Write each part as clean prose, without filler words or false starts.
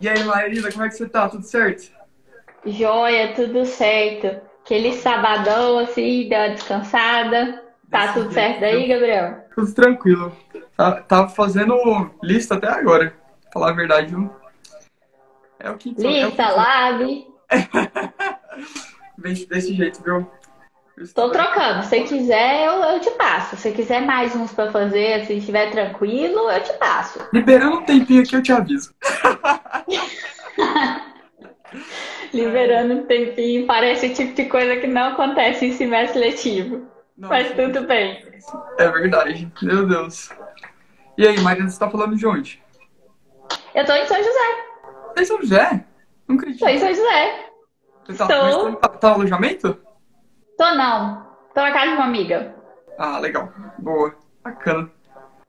E aí, Marina, como é que você tá? Tudo certo? Joia, tudo certo. Aquele sabadão assim, deu uma descansada. Tá Desse tudo jeito, certo viu? aí, Gabriel? Tudo tranquilo. Tava fazendo lista até agora. Pra falar a verdade, viu? É o que Lista, falta. lab. Desse jeito, viu? Eu Tô estudando pra trocando. Se quiser, eu te passo. Se quiser mais uns pra fazer, se estiver tranquilo, eu te passo. liberando um tempinho aqui, eu te aviso. É, Liberando um tempinho, parece o tipo de coisa que não acontece em semestre letivo. Mas nossa, tudo bem. é verdade. Meu Deus. E aí, Marina, você tá falando de onde? Eu tô em São José. Tá em São José? Não Tô em acredito. São José. Mas tá, Estou. tá no alojamento? Tô não. Tô na casa de uma amiga. Ah, legal. Boa. Bacana.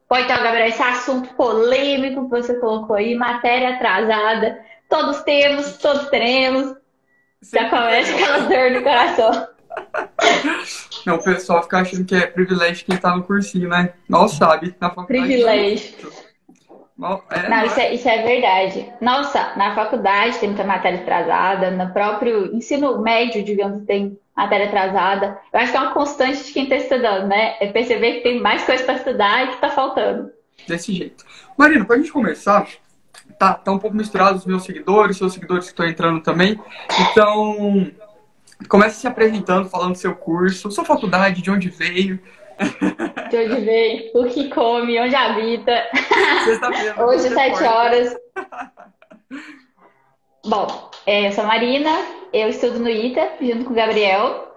Bom, então, Gabriel, esse assunto polêmico que você colocou aí, matéria atrasada, todos temos, todos teremos, já Sempre começa teremos. aquela dor no coração. Não, o pessoal fica achando que é privilégio quem tá no cursinho, né? Mal sabe, na faculdade não é desse Privilégio. jeito. Mal, Não, não isso é? é verdade. Nossa, na faculdade tem muita matéria atrasada, no próprio ensino médio, digamos, tem matéria atrasada. Eu acho que é uma constante de quem está estudando, né? É perceber que tem mais coisa para estudar e que está faltando. Desse jeito. Marina, pra gente começar, tá um pouco misturado os meus seguidores, seus seguidores que estão entrando também. Então, comece se apresentando, falando do seu curso, sua faculdade, de onde veio. De onde vem, o que come, onde habita. Sexta-feira, não Hoje, pode ter 7 horas. corte. Bom, eu sou a Marina, eu estudo no ITA, junto com o Gabriel,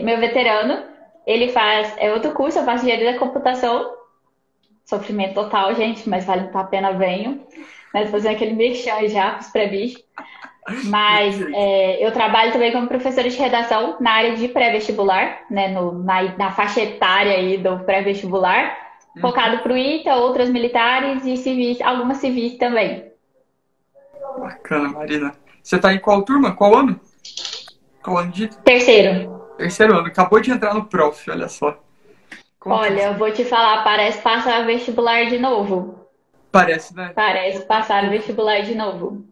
meu veterano. Ele faz outro curso, eu faço engenharia da computação. Sofrimento total, gente, mas vale muito a pena, venho. Mas fazer aquele merchan já para os pré-bichos. Desse Mas jeito. eu trabalho também como professora de redação na área de pré-vestibular, né, na faixa etária aí do pré-vestibular, Uhum. focado para o ITA, outras militares e civis, algumas civis também. Bacana, Marina. Você tá em qual turma? Qual ano? Qual ano de? Terceiro, Terceiro ano. Acabou de entrar no prof, olha só. Como que olha, eu vou te falar, parece passar vestibular de novo. parece, né? Parece passar o vestibular de novo.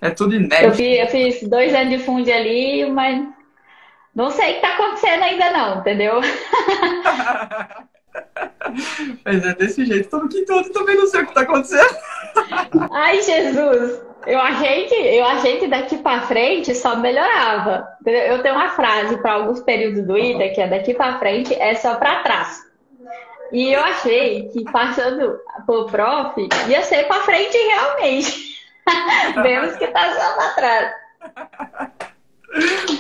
É tudo Eu inédito. fiz, eu fiz 2 anos de fundo ali, mas não sei o que tá acontecendo ainda não, entendeu? Mas é desse jeito. Tô no quinto ano e também não sei o que tá acontecendo. Ai, Jesus! Eu achei que daqui pra frente só melhorava. Entendeu? Eu tenho uma frase para alguns períodos do ITA que é daqui pra frente é só pra trás. E eu achei que passando pro prof ia ser pra frente realmente. Vemos que tá só pra trás.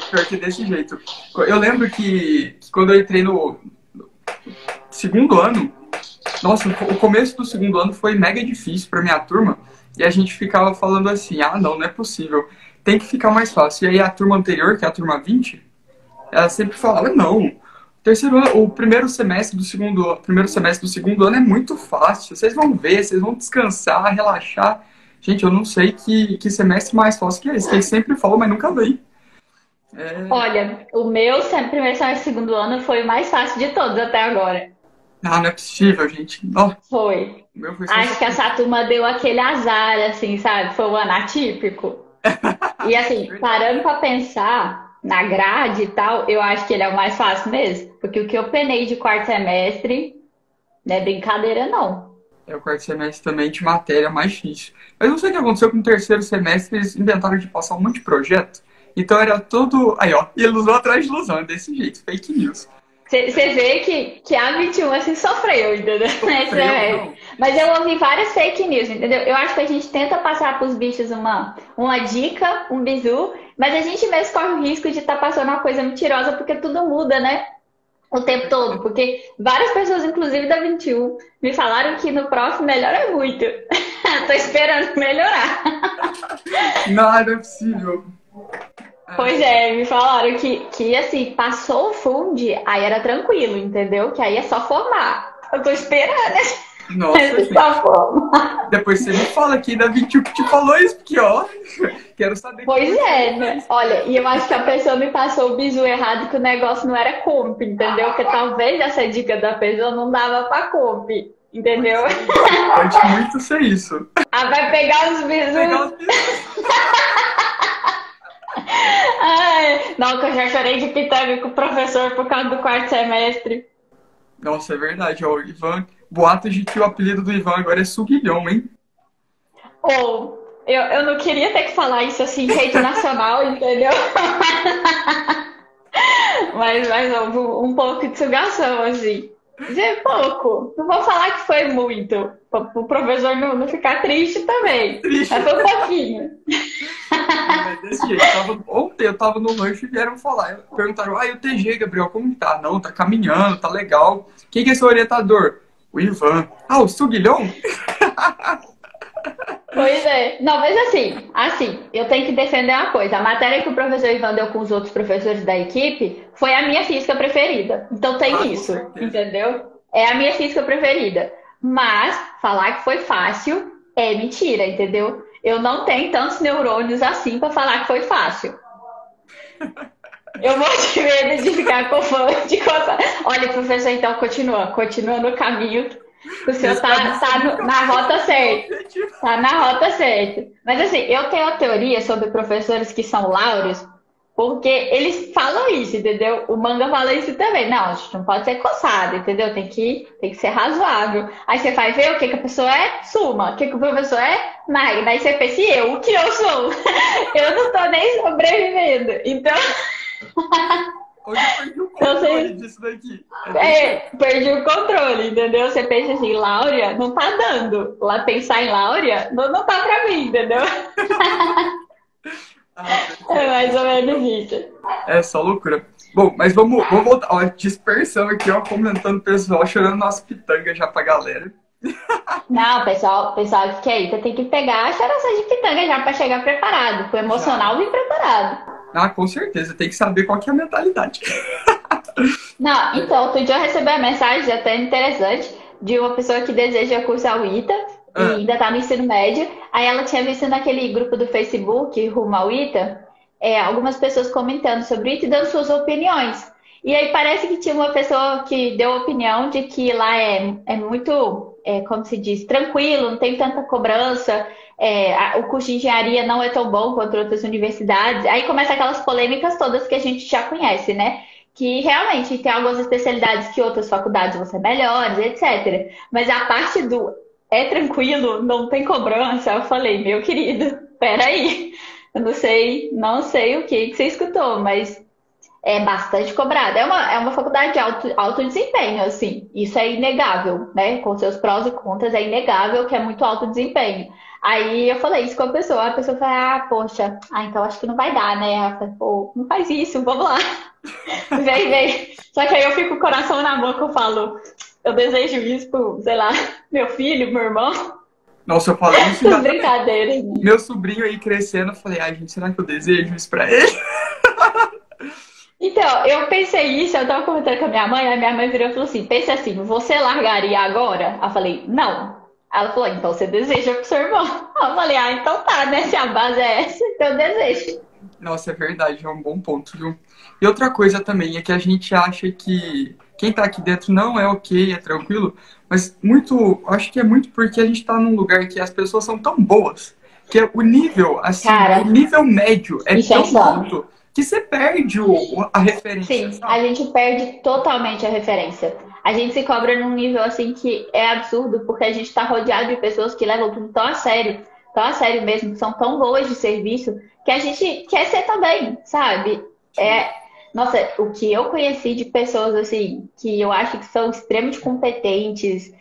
Pior que desse jeito. Eu lembro que quando eu entrei no segundo ano, nossa, o começo do segundo ano foi mega difícil pra minha turma. E a gente ficava falando assim: ah, não é possível. Tem que ficar mais fácil. E aí a turma anterior, que é a turma 20, ela sempre falava: não, terceiro ano, o primeiro semestre do segundo ano é muito fácil. Vocês vão ver, vocês vão descansar, relaxar. Gente, eu não sei que semestre mais fácil que esse, que eles sempre falam, mas nunca vem. É... Olha, o meu primeiro semestre segundo ano foi o mais fácil de todos até agora. Ah, não é possível, gente. Não, o Foi. meu foi só Acho que essa sofrimento. turma deu aquele azar, assim, sabe? Foi um ano atípico. E assim, Verdade. parando pra pensar na grade e tal, eu acho que ele é o mais fácil mesmo. Porque o que eu penei de quarto semestre não é brincadeira, não. É o quarto semestre também de matéria mais difícil. Mas não sei o que aconteceu com o terceiro semestre, eles inventaram de passar um monte de projeto. Então era tudo. Aí, ó, ilusão atrás de ilusão, é desse jeito, fake news. Você vê que a 21 assim sofreu, entendeu? Nesse Sofreu, semestre. não. Mas eu ouvi várias fake news, entendeu? Eu acho que a gente tenta passar pros bichos uma dica, um bizu, mas a gente mesmo corre o risco de estar passando uma coisa mentirosa, porque tudo muda, né? O tempo todo, porque várias pessoas, inclusive da 21, me falaram que no próximo melhora muito. Tô esperando melhorar. Nada é possível. Pois Ai, é, me falaram que assim, passou o fundo, aí era tranquilo, entendeu? Que aí é só formar. Eu tô esperando nossa, esse só gente. forma. Depois você me fala aqui da 21 que te falou isso, porque, ó, quero saber que Pois curso que ele é, né? fez. Olha, e eu acho que a pessoa me passou o bizu errado, que o negócio não era comp, entendeu? Porque talvez essa dica da pessoa não dava pra comp. entendeu? Pode muito ser isso. Ah, vai pegar os bisus. Pegar os bisus. Ai, não, que eu já chorei de pitanga com o professor por causa do quarto semestre. Nossa, é verdade. Ó, o Ivan, boatos de que o apelido do Ivan agora é Suguilhão, hein? Ou, eu não queria ter que falar isso assim, em rede nacional, entendeu? Mas houve um pouco de sugação, assim. De pouco. Não vou falar que foi muito. Para o professor não ficar triste também. Triste. Mas foi um pouquinho. Mas desse jeito. Ontem eu tava no lanche e vieram falar. Perguntaram, e o TG, Gabriel, como tá? Não, tá caminhando, tá legal. Quem que é seu orientador? O Ivan. Ah, o Suguilhão? Pois é. Não, mas assim, eu tenho que defender uma coisa. A matéria que o professor Ivan deu com os outros professores da equipe foi a minha física preferida. Então tem isso, entendeu? É a minha física preferida. Mas falar que foi fácil é mentira, entendeu? Eu não tenho tantos neurônios assim pra falar que foi fácil. Eu vou te medo de ficar com fã de coisa. Olha, professor, então continua no caminho. O senhor tá na rota certa. Tá na rota certa. Mas assim, eu tenho a teoria sobre professores que são laureos, porque eles falam isso, entendeu? O manga fala isso também. Não, a gente não pode ser coçado, entendeu? Tem que ser razoável. Aí você vai ver o que a pessoa é, suma. O que o professor é, magna. Aí você pensa, e eu? O que eu sou? Eu não tô nem sobrevivendo. Então... Hoje eu perdi o controle disso daqui. Perdi o controle, entendeu? Você pensa assim, Láurea, não tá dando. Lá pensar em Láurea, não tá pra mim, entendeu? É mais ou menos isso. É só loucura. Bom, mas vamos voltar. Ó, dispersão aqui, ó, comentando o pessoal, chorando nossa pitanga já pra galera. Não, pessoal que quer ir, tem que pegar a choração de pitanga já pra chegar preparado. Com o emocional bem preparado. Ah, com certeza, tem que saber qual que é a mentalidade. Não, então, outro dia eu recebi uma mensagem até interessante de uma pessoa que deseja cursar o ITA e ainda tá no ensino médio. Aí ela tinha visto naquele grupo do Facebook, Rumo ao ITA, algumas pessoas comentando sobre o ITA e dando suas opiniões. E aí parece que tinha uma pessoa que deu a opinião de que lá é muito, como se diz, tranquilo, não tem tanta cobrança, o curso de engenharia não é tão bom quanto outras universidades. Aí começa aquelas polêmicas todas que a gente já conhece, né? Que realmente tem algumas especialidades que outras faculdades vão ser melhores, etc. Mas a parte do é tranquilo, não tem cobrança, eu falei, meu querido, peraí, eu não sei o que você escutou, mas é bastante cobrada. É uma faculdade de alto desempenho, assim. Isso é inegável, né? Com seus prós e contras, é inegável que é muito alto desempenho. Aí eu falei isso com a pessoa fala, poxa, então acho que não vai dar, né? Ela falou, pô, não faz isso, vamos lá. Vem. Só que aí eu fico com o coração na boca, eu falo, eu desejo isso pro, sei lá, meu filho, meu irmão. Nossa, eu falei isso já. Brincadeira. Meu sobrinho aí crescendo, eu falei, gente, será que eu desejo isso pra ele? Então, eu pensei isso, eu tava comentando com a minha mãe virou e falou assim, pensa assim, você largaria agora? Eu falei, não. Ela falou, então você deseja pro seu irmão. Eu falei, então tá, né? Se a base é essa, então eu desejo. Nossa, é verdade, é um bom ponto, viu? E outra coisa também é que a gente acha que quem tá aqui dentro não é ok, é tranquilo, mas acho que é muito porque a gente tá num lugar que as pessoas são tão boas, que o nível, assim, o nível médio é tão alto que você perde a referência. Sim, sabe? A gente perde totalmente a referência. A gente se cobra num nível assim que é absurdo, porque a gente está rodeado de pessoas que levam tudo tão a sério mesmo, que são tão boas de serviço, que a gente quer ser também, sabe? Nossa, o que eu conheci de pessoas assim, que eu acho que são extremamente competentes,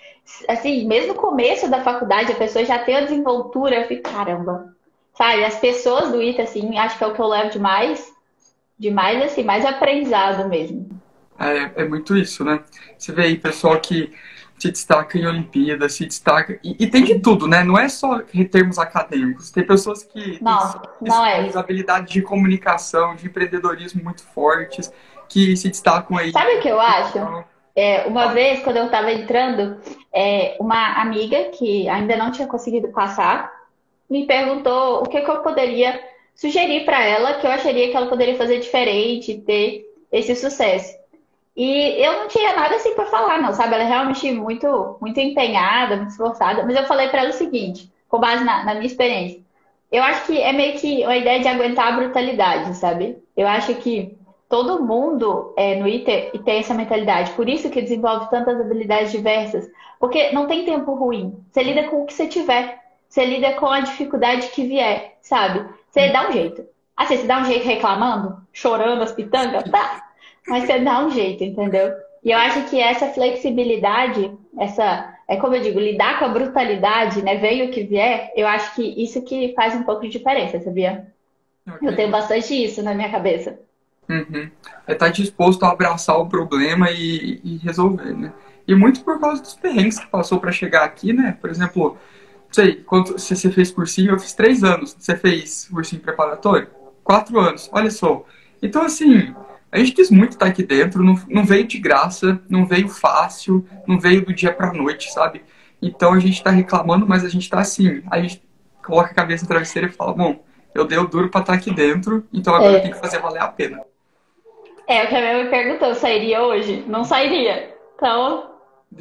assim, mesmo no começo da faculdade, a pessoa já tem a desenvoltura, eu fico, caramba, sabe? As pessoas do ITA, assim, acho que é o que eu levo demais, assim, mais aprendizado mesmo. É muito isso, né? Você vê aí pessoal que se destaca em Olimpíadas, se destaca... E tem de tudo, né? Não é só em termos acadêmicos. Tem pessoas que têm habilidades de comunicação, de empreendedorismo muito fortes, que se destacam aí. Sabe o que eu acho? Uma vez, quando eu estava entrando, uma amiga que ainda não tinha conseguido passar, me perguntou o que eu poderia sugerir para ela, que eu acharia que ela poderia fazer diferente, ter esse sucesso. E eu não tinha nada assim pra falar, não, sabe? Ela é realmente muito empenhada, muito esforçada. Mas eu falei pra ela o seguinte, com base na minha experiência. Eu acho que é meio que uma ideia de aguentar a brutalidade, sabe? Eu acho que todo mundo no ITER e tem essa mentalidade. Por isso que desenvolve tantas habilidades diversas. Porque não tem tempo ruim. Você lida com o que você tiver. Você lida com a dificuldade que vier, sabe? Você dá um jeito. Assim, você dá um jeito reclamando, chorando as pitangas, tá? Mas você dá um jeito, entendeu? E eu acho que essa flexibilidade, é como eu digo, lidar com a brutalidade, né? Venha o que vier, eu acho que isso que faz um pouco de diferença, sabia? Eu tenho Ok. bastante isso na minha cabeça. Uhum. É estar disposto a abraçar o problema e resolver, né? E muito por causa dos perrengues que passou para chegar aqui, né? Por exemplo, não sei, quanto se você fez cursinho, eu fiz 3 anos. Você fez cursinho preparatório? 4 anos, olha só. Então, assim, a gente quis muito estar aqui dentro, não veio de graça, não veio fácil, não veio do dia pra noite, sabe? Então a gente tá reclamando, mas a gente tá assim, a gente coloca a cabeça na travesseira e fala, bom, eu dei o duro pra estar aqui dentro, então agora eu tenho que É, fazer valer a pena. é o que a minha mãe me perguntou, eu sairia hoje? Não sairia. Então,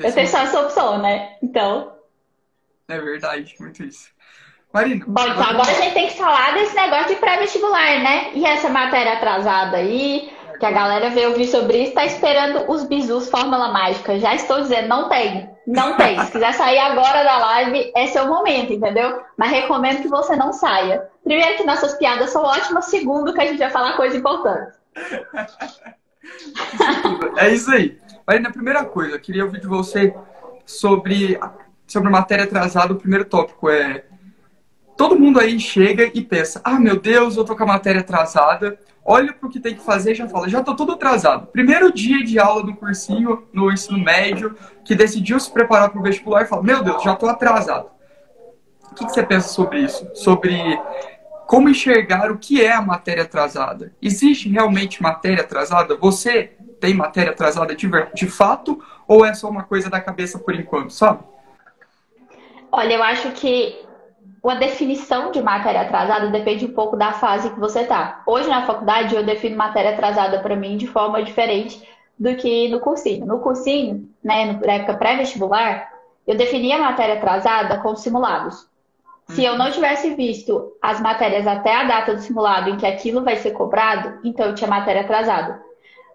eu Desse tenho só jeito. essa opção, né? Então, É verdade, muito isso. Marina, bom, então agora agora vamos a lá. gente tem que falar desse negócio de pré-vestibular, né? E essa matéria atrasada aí, E que a agora? galera veio ouvir sobre isso, tá esperando os bizus Fórmula Mágica. Já estou dizendo, não tem. Não tem. Se quiser sair agora da live, é seu momento, entendeu? Mas recomendo que você não saia. Primeiro que nossas piadas são ótimas, segundo que a gente vai falar coisa importante. Isso tudo. É isso aí. Marina, primeira coisa, eu queria ouvir de você sobre, sobre matéria atrasada. O primeiro tópico é: todo mundo aí chega e pensa, ah, meu Deus, eu tô com a matéria atrasada. Olha pro que tem que fazer e já fala, já tô tudo atrasado. Primeiro dia de aula do cursinho, no ensino médio, que decidiu se preparar para o vestibular e fala, meu Deus, já tô atrasado. O que você pensa sobre isso? Sobre como enxergar o que é a matéria atrasada? Existe realmente matéria atrasada? Você tem matéria atrasada de fato ou é só uma coisa da cabeça por enquanto, sabe? Olha, eu acho que a definição de matéria atrasada depende um pouco da fase que você tá. Hoje na faculdade eu defino matéria atrasada para mim de forma diferente do que no cursinho. No cursinho, né, na época pré-vestibular, eu definia a matéria atrasada com simulados. Se eu Uhum. não tivesse visto as matérias até a data do simulado em que aquilo vai ser cobrado, então eu tinha matéria atrasada.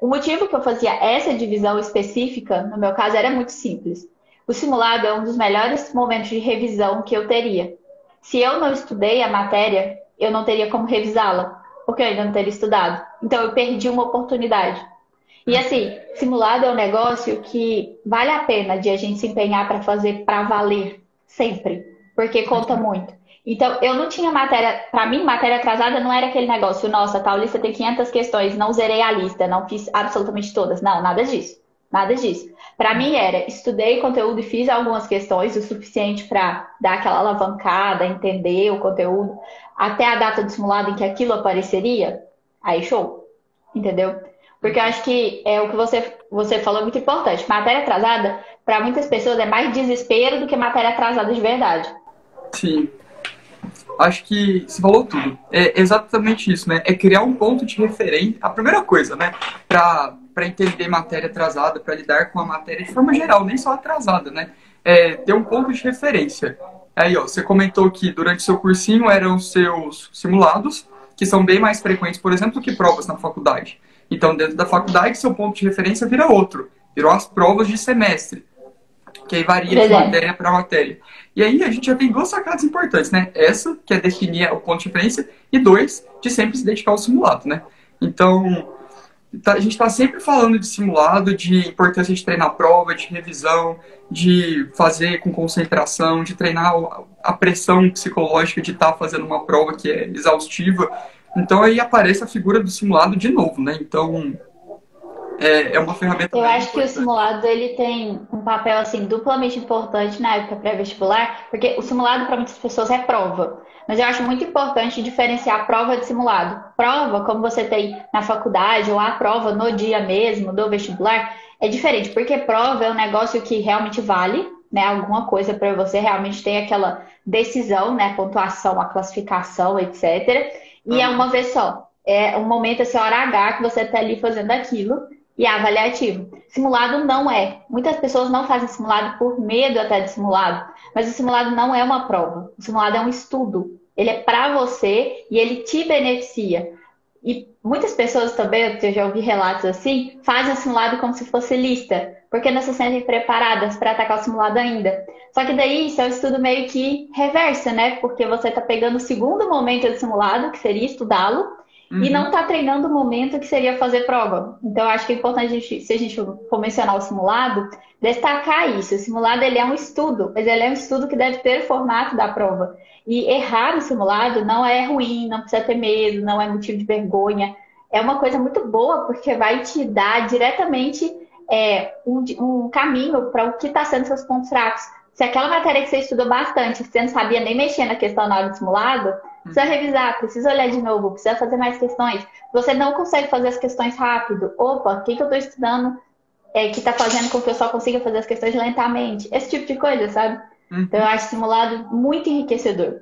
O motivo que eu fazia essa divisão específica, no meu caso, era muito simples. O simulado é um dos melhores momentos de revisão que eu teria. Se eu não estudei a matéria, eu não teria como revisá-la, porque eu ainda não teria estudado. Então eu perdi uma oportunidade. E assim, simulado é um negócio que vale a pena de a gente se empenhar para fazer para valer, sempre, porque conta muito. Então, eu não tinha matéria, para mim, matéria atrasada não era aquele negócio, nossa, tal lista tem 500 questões, não zerei a lista, não fiz absolutamente todas. Não, nada disso. Nada disso. Para mim era, estudei conteúdo e fiz algumas questões o suficiente para dar aquela alavancada, entender o conteúdo, até a data do simulado em que aquilo apareceria, aí show, entendeu? Porque eu acho que é o que você falou é muito importante. Matéria atrasada, para muitas pessoas, é mais desespero do que matéria atrasada de verdade. Sim, acho que você falou tudo. É exatamente isso, né? É criar um ponto de referência. A primeira coisa, né? Para entender matéria atrasada, para lidar com a matéria de forma geral, nem só atrasada, né? É ter um ponto de referência. Aí, ó, você comentou que durante o seu cursinho eram os seus simulados, que são bem mais frequentes, por exemplo, do que provas na faculdade. Então, dentro da faculdade, seu ponto de referência vira outro. Virou as provas de semestre que aí varia Por de exemplo, matéria para matéria. E aí a gente já tem duas sacadas importantes, né? Essa, que é definir o ponto de referência, e dois, de sempre se dedicar ao simulado, né? Então, a gente está sempre falando de simulado, de importância de treinar prova, de revisão, de fazer com concentração, de treinar a pressão psicológica de estar fazendo uma prova que é exaustiva. Então aí aparece a figura do simulado de novo, né? Então é uma ferramenta eu mega acho que o importante. simulado ele tem um papel assim duplamente importante na época pré-vestibular, porque o simulado para muitas pessoas é prova. Mas eu acho muito importante diferenciar prova de simulado. Prova, como você tem na faculdade, ou a prova no dia mesmo do vestibular, é diferente, porque prova é um negócio que realmente vale, né, alguma coisa para você realmente ter aquela decisão, né, pontuação, a classificação, etc. E é Aham. uma vez só. É um momento, essa hora H que você está ali fazendo aquilo. e avaliativo. Simulado não é. Muitas pessoas não fazem simulado por medo até de simulado, mas o simulado não é uma prova. O simulado é um estudo. Ele é para você e ele te beneficia. E muitas pessoas também, eu já ouvi relatos assim, fazem o simulado como se fosse lista, porque não se sentem preparadas para atacar o simulado ainda. Só que daí isso é um estudo meio que reverso, né? Porque você está pegando o segundo momento do simulado, que seria estudá-lo, e não Uhum. está treinando o momento que seria fazer prova. Então, eu acho que é importante, se a gente for mencionar o simulado, destacar isso. O simulado ele é um estudo, mas ele é um estudo que deve ter o formato da prova. E errar no simulado não é ruim, não precisa ter medo, não é motivo de vergonha. É uma coisa muito boa, porque vai te dar diretamente um caminho para o que está sendo seus pontos fracos. Se aquela matéria que você estudou bastante, você não sabia nem mexer na questão na hora do simulado, precisa revisar, precisa olhar de novo, precisa fazer mais questões. Você não consegue fazer as questões rápido. Opa, o que eu estou estudando que está fazendo com que eu só consiga fazer as questões lentamente? Esse tipo de coisa, sabe? Então eu Uhum. acho simulado muito enriquecedor.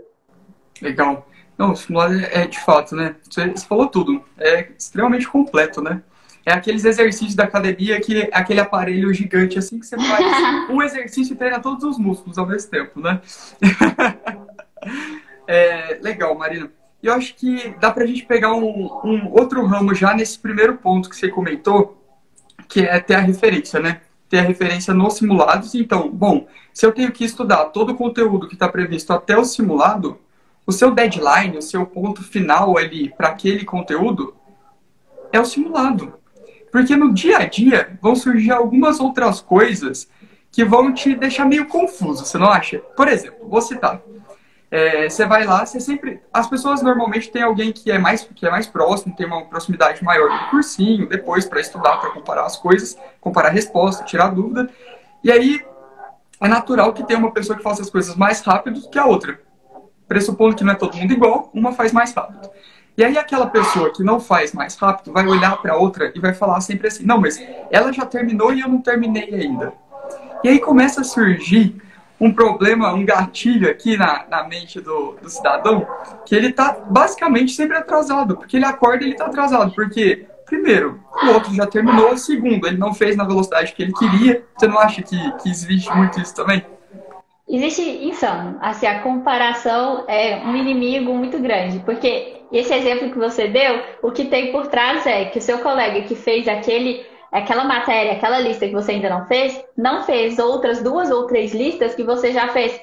Legal. Não, o simulado é de fato, né? Você falou tudo. É extremamente completo, né? É aqueles exercícios da academia que é aquele aparelho gigante assim que você faz um exercício e treina todos os músculos ao mesmo tempo, né? É, legal, Marina. E eu acho que dá pra gente pegar um outro ramo já nesse primeiro ponto que você comentou, que é ter a referência, né? Ter a referência nos simulados. Então, bom, se eu tenho que estudar todo o conteúdo que está previsto até o simulado, o seu deadline, o seu ponto final ali para aquele conteúdo é o simulado. Porque no dia a dia vão surgir algumas outras coisas que vão te deixar meio confuso, você não acha? Por exemplo, vou citar. Você vai lá, você sempre. As pessoas normalmente têm alguém que é mais próximo, tem uma proximidade maior do cursinho, depois para estudar, para comparar as coisas, comparar a resposta, tirar dúvida. E aí é natural que tenha uma pessoa que faça as coisas mais rápido que a outra. Pressupondo que não é todo mundo igual, uma faz mais rápido. E aí aquela pessoa que não faz mais rápido vai olhar para a outra e vai falar sempre assim: não, mas ela já terminou e eu não terminei ainda. E aí começa a surgir um problema, um gatilho aqui na mente do cidadão, que ele tá basicamente sempre atrasado, porque ele acorda e ele tá atrasado, porque, primeiro, o outro já terminou, segundo, ele não fez na velocidade que ele queria. Você não acha que existe muito isso também? Existe insano. Assim, a comparação é um inimigo muito grande, porque esse exemplo que você deu, o que tem por trás é que o seu colega que fez aquela matéria, aquela lista que você ainda não fez outras duas ou três listas que você já fez.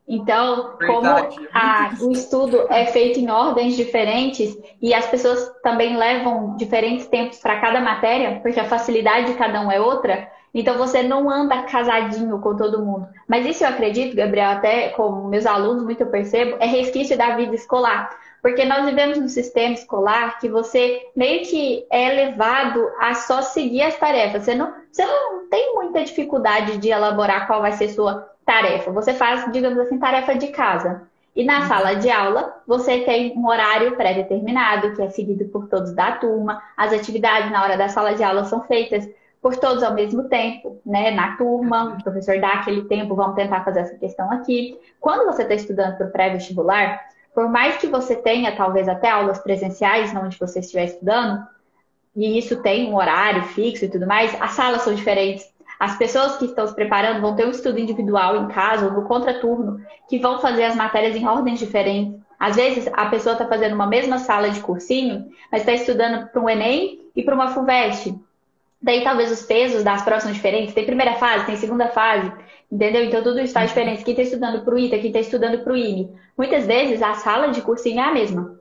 Então, como Verdade, é muito o isso. estudo é feito em ordens diferentes e as pessoas também levam diferentes tempos para cada matéria, porque a facilidade de cada um é outra, então você não anda casadinho com todo mundo. Mas isso eu acredito, Gabriel, até com meus alunos, muito eu percebo, é resquício da vida escolar. Porque nós vivemos num sistema escolar que você meio que é levado a só seguir as tarefas. Você não tem muita dificuldade de elaborar qual vai ser sua tarefa. Você faz, digamos assim, tarefa de casa. E na sala de aula, você tem um horário pré-determinado, que é seguido por todos da turma. As atividades na hora da sala de aula são feitas por todos ao mesmo tempo, né? Na turma, o professor dá aquele tempo, vamos tentar fazer essa questão aqui. Quando você está estudando para o pré-vestibular, por mais que você tenha, talvez, até aulas presenciais, onde você estiver estudando, e isso tem um horário fixo e tudo mais, as salas são diferentes. As pessoas que estão se preparando vão ter um estudo individual em casa ou no contraturno, que vão fazer as matérias em ordens diferentes. Às vezes, a pessoa está fazendo uma mesma sala de cursinho, mas está estudando para um Enem e para uma FUVEST. Daí, talvez, os pesos das provas são diferentes. Tem primeira fase, tem segunda fase, entendeu? Então, tudo isso faz diferença. Quem está estudando para o ITA, quem está estudando para o IME. Muitas vezes, a sala de cursinho é a mesma.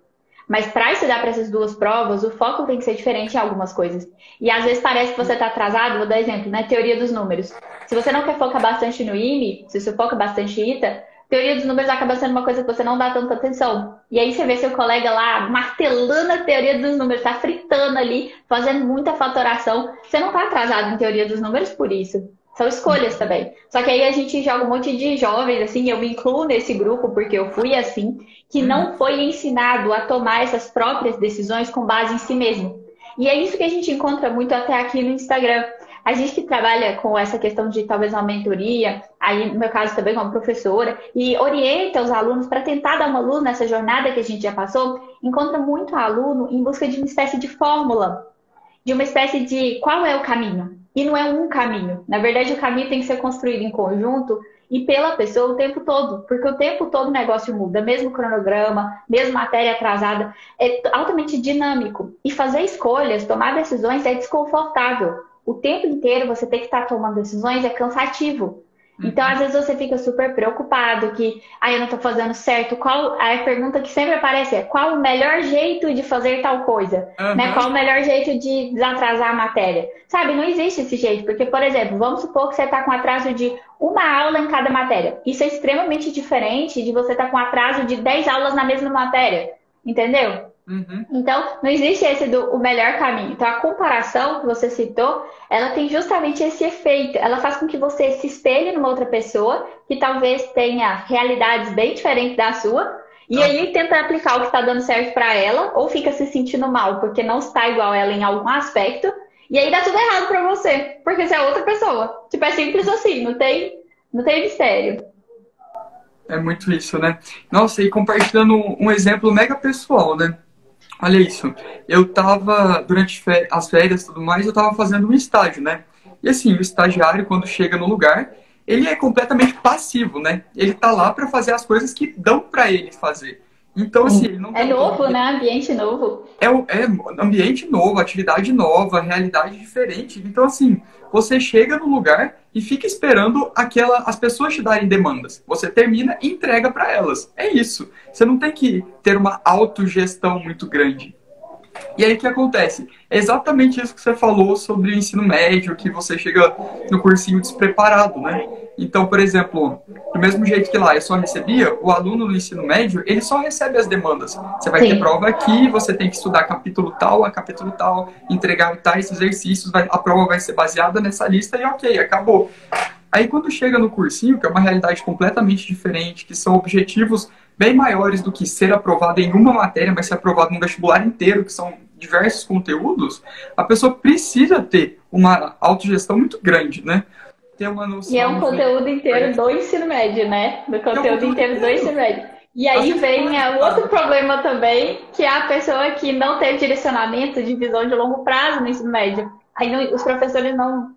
Mas para estudar para essas duas provas, o foco tem que ser diferente em algumas coisas. E às vezes parece que você está atrasado, vou dar exemplo, na teoria dos números. Se você não quer focar bastante no IME, se você foca bastante em ITA, teoria dos números acaba sendo uma coisa que você não dá tanta atenção. E aí você vê seu colega lá martelando a teoria dos números, está fritando ali, fazendo muita fatoração. Você não está atrasado em teoria dos números por isso. São escolhas também. Só que aí a gente joga um monte de jovens, assim, eu me incluo nesse grupo porque eu fui assim, que Uhum. não foi ensinado a tomar essas próprias decisões com base em si mesmo. E é isso que a gente encontra muito até aqui no Instagram. A gente que trabalha com essa questão de talvez uma mentoria, aí no meu caso também como professora, e orienta os alunos para tentar dar uma luz nessa jornada que a gente já passou, encontra muito aluno em busca de uma espécie de fórmula. de uma espécie de qual é o caminho. E não é um caminho. Na verdade, o caminho tem que ser construído em conjunto e pela pessoa o tempo todo. Porque o tempo todo o negócio muda. Mesmo cronograma, mesmo matéria atrasada. É altamente dinâmico. E fazer escolhas, tomar decisões é desconfortável. O tempo inteiro você tem que estar tomando decisões é cansativo. Então, às vezes você fica super preocupado que, eu não estou fazendo certo. A pergunta que sempre aparece é qual o melhor jeito de fazer tal coisa? Né? Qual o melhor jeito de desatrasar a matéria? Sabe, não existe esse jeito. Porque, por exemplo, vamos supor que você está com atraso de uma aula em cada matéria. Isso é extremamente diferente de você estar com atraso de 10 aulas na mesma matéria. Entendeu? Então, não existe o melhor caminho. Então, a comparação que você citou, ela tem justamente esse efeito. Ela faz com que você se espelhe numa outra pessoa que talvez tenha realidades bem diferentes da sua e aí tenta aplicar o que está dando certo para ela ou fica se sentindo mal porque não está igual a ela em algum aspecto e aí dá tudo errado para você, porque você é outra pessoa. Tipo, é simples assim, não tem mistério. É muito isso, né? Nossa, e compartilhando um exemplo mega pessoal, né? Olha isso, eu tava, durante as férias e tudo mais, eu tava fazendo um estágio, né? E assim, o estagiário, quando chega no lugar, ele é completamente passivo, né? Ele tá lá para fazer as coisas que dão para ele fazer. Então, assim, ele não É novo, né? Ambiente novo. É ambiente novo, atividade nova, realidade diferente. Então, assim, você chega no lugar e fica esperando as pessoas te darem demandas. Você termina e entrega para elas. É isso. Você não tem que ter uma autogestão muito grande. E aí o que acontece? É exatamente isso que você falou sobre o ensino médio, que você chega no cursinho despreparado, né? Então, por exemplo, do mesmo jeito que lá eu só recebia, o aluno no ensino médio, ele só recebe as demandas. Você vai ter prova aqui, você tem que estudar capítulo tal a capítulo tal, entregar tais exercícios, a prova vai ser baseada nessa lista e ok, acabou. Aí quando chega no cursinho, que é uma realidade completamente diferente, que são objetivos bem maiores do que ser aprovado em uma matéria, mas ser aprovado no vestibular inteiro, que são diversos conteúdos, a pessoa precisa ter uma autogestão muito grande, né? Ter uma noção. E é um conteúdo inteiro do ensino médio, né? Do conteúdo inteiro do ensino médio. E aí vem outro problema também, que é a pessoa que não teve direcionamento de visão de longo prazo no ensino médio. Aí os professores não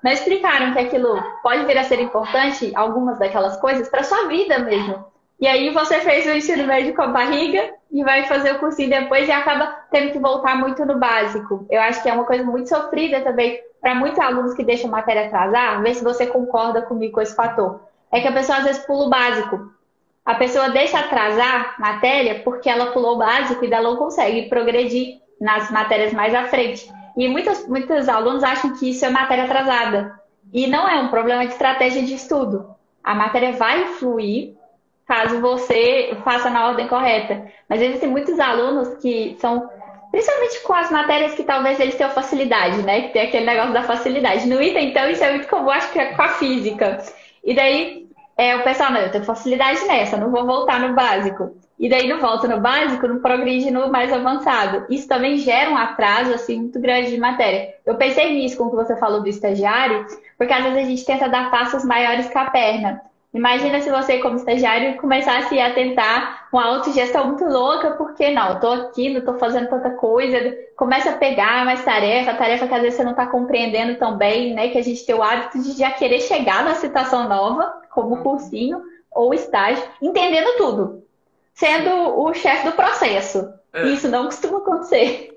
explicaram que aquilo pode vir a ser importante, algumas daquelas coisas, para sua vida mesmo. E aí você fez o ensino médio com a barriga e vai fazer o cursinho depois e acaba tendo que voltar muito no básico. Eu acho que é uma coisa muito sofrida também para muitos alunos que deixam matéria atrasar. Vê se você concorda comigo com esse fator. É que a pessoa às vezes pula o básico. A pessoa deixa atrasar matéria porque ela pulou o básico e ela não consegue progredir nas matérias mais à frente. E muitos alunos acham que isso é matéria atrasada. E não é um problema de estratégia de estudo. A matéria vai fluir caso você faça na ordem correta. Mas existem muitos alunos que são, principalmente com as matérias que talvez eles tenham facilidade, né? Que tem aquele negócio da facilidade. No ITA, então, isso é muito comum, acho que é com a física. E daí, o pessoal, não, eu tenho facilidade nessa, não vou voltar no básico. E daí não volta no básico, não progride no mais avançado. Isso também gera um atraso, assim, muito grande de matéria. Eu pensei nisso com o que você falou do estagiário, porque às vezes a gente tenta dar passos maiores com a perna. Imagina se você, como estagiário, começasse a tentar uma autogestão muito louca, porque não, eu tô aqui, não tô fazendo tanta coisa, começa a pegar mais tarefa que às vezes você não está compreendendo tão bem, né? Que a gente tem o hábito de já querer chegar na situação nova, como cursinho ou estágio, entendendo tudo, sendo o chefe do processo. Isso não costuma acontecer.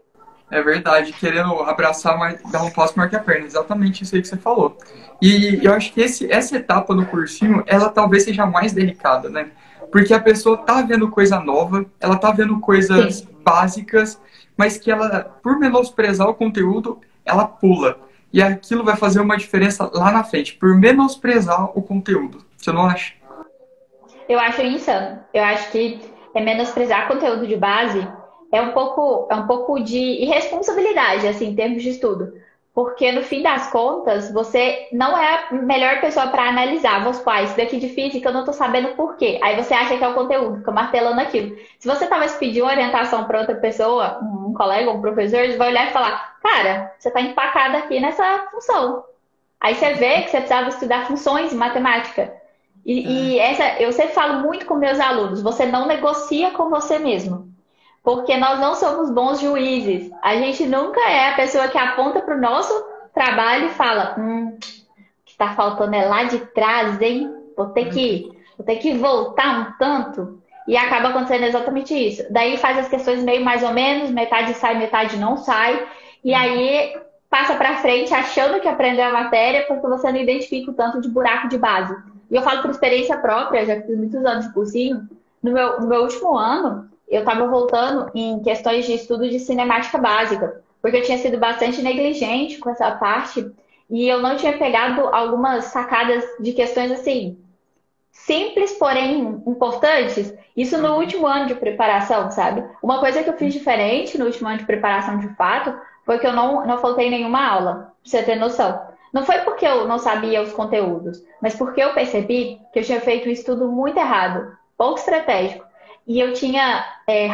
É verdade, querendo abraçar, mas dar um passo maior que a perna. Exatamente isso aí que você falou. E eu acho que essa etapa no cursinho, ela talvez seja mais delicada, né? Porque a pessoa tá vendo coisa nova, ela tá vendo coisas básicas, mas que ela, por menosprezar o conteúdo, ela pula. E aquilo vai fazer uma diferença lá na frente, por menosprezar o conteúdo. Você não acha? Eu acho insano. Eu acho que menosprezar conteúdo de base é um pouco de irresponsabilidade, assim, em termos de estudo. Porque, no fim das contas, você não é a melhor pessoa para analisar. Vamos supor, isso daqui de física eu não estou sabendo por quê. Aí você acha que é o conteúdo, fica martelando aquilo. Se você talvez pedir uma orientação para outra pessoa, um colega, um professor, ele vai olhar e falar, cara, você está empacado aqui nessa função. Aí você vê que você precisava estudar funções em matemática. E eu sempre falo muito com meus alunos, você não negocia com você mesmo. porque nós não somos bons juízes. A gente nunca é a pessoa que aponta para o nosso trabalho e fala, o que está faltando é lá de trás, hein? Vou ter que voltar um tanto. E acaba acontecendo exatamente isso. Daí faz as questões meio mais ou menos, metade sai, metade não sai. E aí passa para frente achando que aprendeu a matéria porque você não identifica o tanto de buraco de base. E eu falo por experiência própria, já fiz muitos anos de cursinho. No meu último ano, eu estava voltando em questões de estudo de cinemática básica, porque eu tinha sido bastante negligente com essa parte e eu não tinha pegado algumas sacadas de questões assim, simples, porém importantes. Isso no último ano de preparação, sabe? Uma coisa que eu fiz diferente no último ano de preparação de fato foi que eu não faltei nenhuma aula, pra você ter noção. Não foi porque eu não sabia os conteúdos, mas porque eu percebi que eu tinha feito um estudo muito errado, pouco estratégico. E eu tinha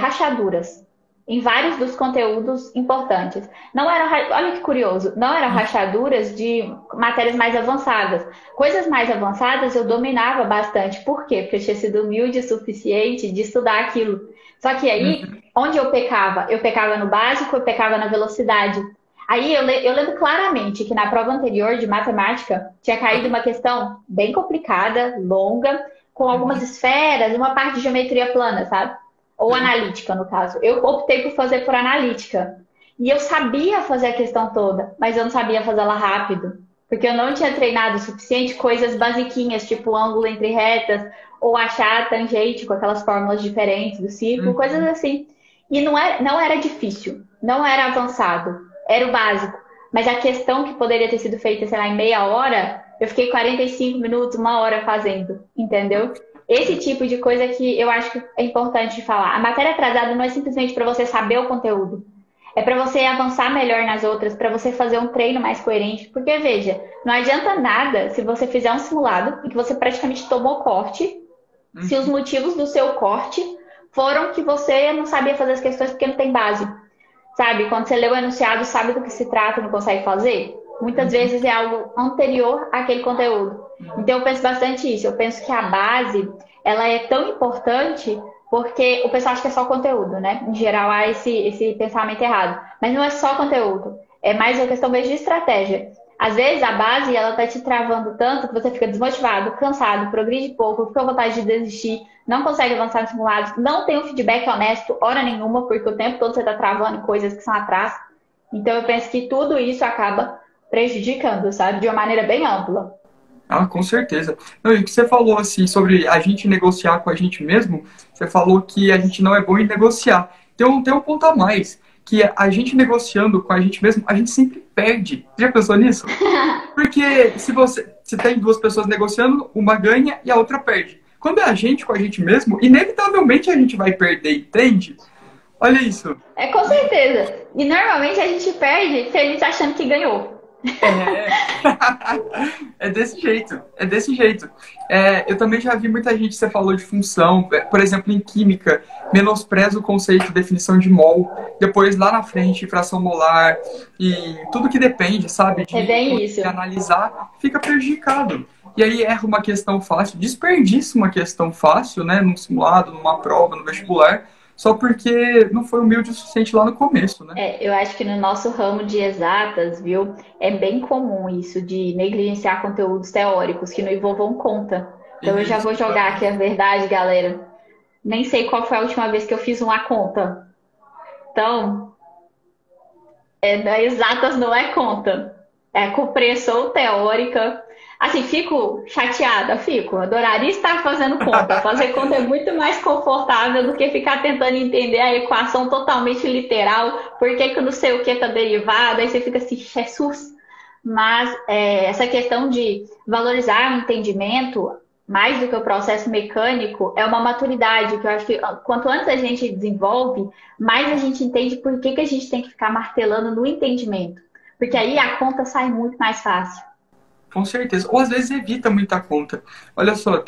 rachaduras em vários dos conteúdos importantes. Não eram, olha que curioso, não eram rachaduras de matérias mais avançadas. Coisas mais avançadas eu dominava bastante. Por quê? Porque eu tinha sido humilde o suficiente de estudar aquilo. Só que aí, onde eu pecava? Eu pecava no básico, eu pecava na velocidade. Aí eu lembro claramente que na prova anterior de matemática tinha caído uma questão bem complicada, longa, com algumas esferas e uma parte de geometria plana, sabe? Ou analítica, no caso. Eu optei por fazer por analítica. E eu sabia fazer a questão toda, mas eu não sabia fazê-la rápido. Porque eu não tinha treinado o suficiente coisas basiquinhas, tipo ângulo entre retas, ou achar a tangente com aquelas fórmulas diferentes do círculo, coisas assim. E não era difícil, não era avançado, era o básico. Mas a questão que poderia ter sido feita, sei lá, em meia hora, eu fiquei 45 minutos, uma hora fazendo, entendeu? Esse tipo de coisa que eu acho que é importante de falar. A matéria atrasada não é simplesmente para você saber o conteúdo. É para você avançar melhor nas outras, para você fazer um treino mais coerente. Porque, veja, não adianta nada se você fizer um simulado em que você praticamente tomou corte, se os motivos do seu corte foram que você não sabia fazer as questões porque não tem base. Sabe? Quando você lê o enunciado, sabe do que se trata e não consegue fazer? Muitas vezes é algo anterior àquele conteúdo. Então eu penso bastante isso. Eu penso que a base, ela é tão importante porque o pessoal acha que é só conteúdo, né? Em geral há esse pensamento errado. Mas não é só conteúdo. É mais uma questão mesmo de estratégia. Às vezes a base, ela tá te travando tanto que você fica desmotivado, cansado, progride pouco, fica com vontade de desistir, não consegue avançar nos simulados, não tem um feedback honesto, hora nenhuma, porque o tempo todo você tá travando em coisas que são atrás. Então eu penso que tudo isso acaba prejudicando, sabe? De uma maneira bem ampla. Ah, com certeza. Não, e o que você falou, assim, sobre a gente negociar com a gente mesmo, você falou que a gente não é bom em negociar. Então, tem um ponto a mais, que a gente negociando com a gente mesmo, a gente sempre perde. Já pensou nisso? Porque se tem duas pessoas negociando, uma ganha e a outra perde. Quando é a gente com a gente mesmo, inevitavelmente a gente vai perder, entende? Olha isso. É, com certeza. E normalmente a gente perde se a gente tá achando que ganhou. É desse jeito, é desse jeito. Eu também já vi muita gente, você falou de função, por exemplo, em química, menospreza o conceito de definição de mol, depois lá na frente, fração molar, e tudo que depende, sabe, de analisar, fica prejudicado. E aí erra uma questão fácil, desperdiça uma questão fácil, né, num simulado, numa prova, no vestibular, só porque não foi humilde o suficiente lá no começo, né? Eu acho que no nosso ramo de exatas, viu, é bem comum isso de negligenciar conteúdos teóricos que não envolvam conta. Então eu já vou jogar aqui a verdade, galera. Nem sei qual foi a última vez que eu fiz uma conta. Então, exatas não é conta. É compreensão teórica. Assim, fico chateada, adoraria estar fazendo conta. Fazer conta é muito mais confortável do que ficar tentando entender a equação totalmente literal, por que não sei o que tá derivado, aí você fica assim, Jesus. Mas essa questão de valorizar o entendimento, mais do que o processo mecânico, é uma maturidade que eu acho que quanto antes a gente desenvolve, mais a gente entende por que a gente tem que ficar martelando no entendimento. Porque aí a conta sai muito mais fácil. Com certeza. Ou às vezes evita muita conta. Olha só,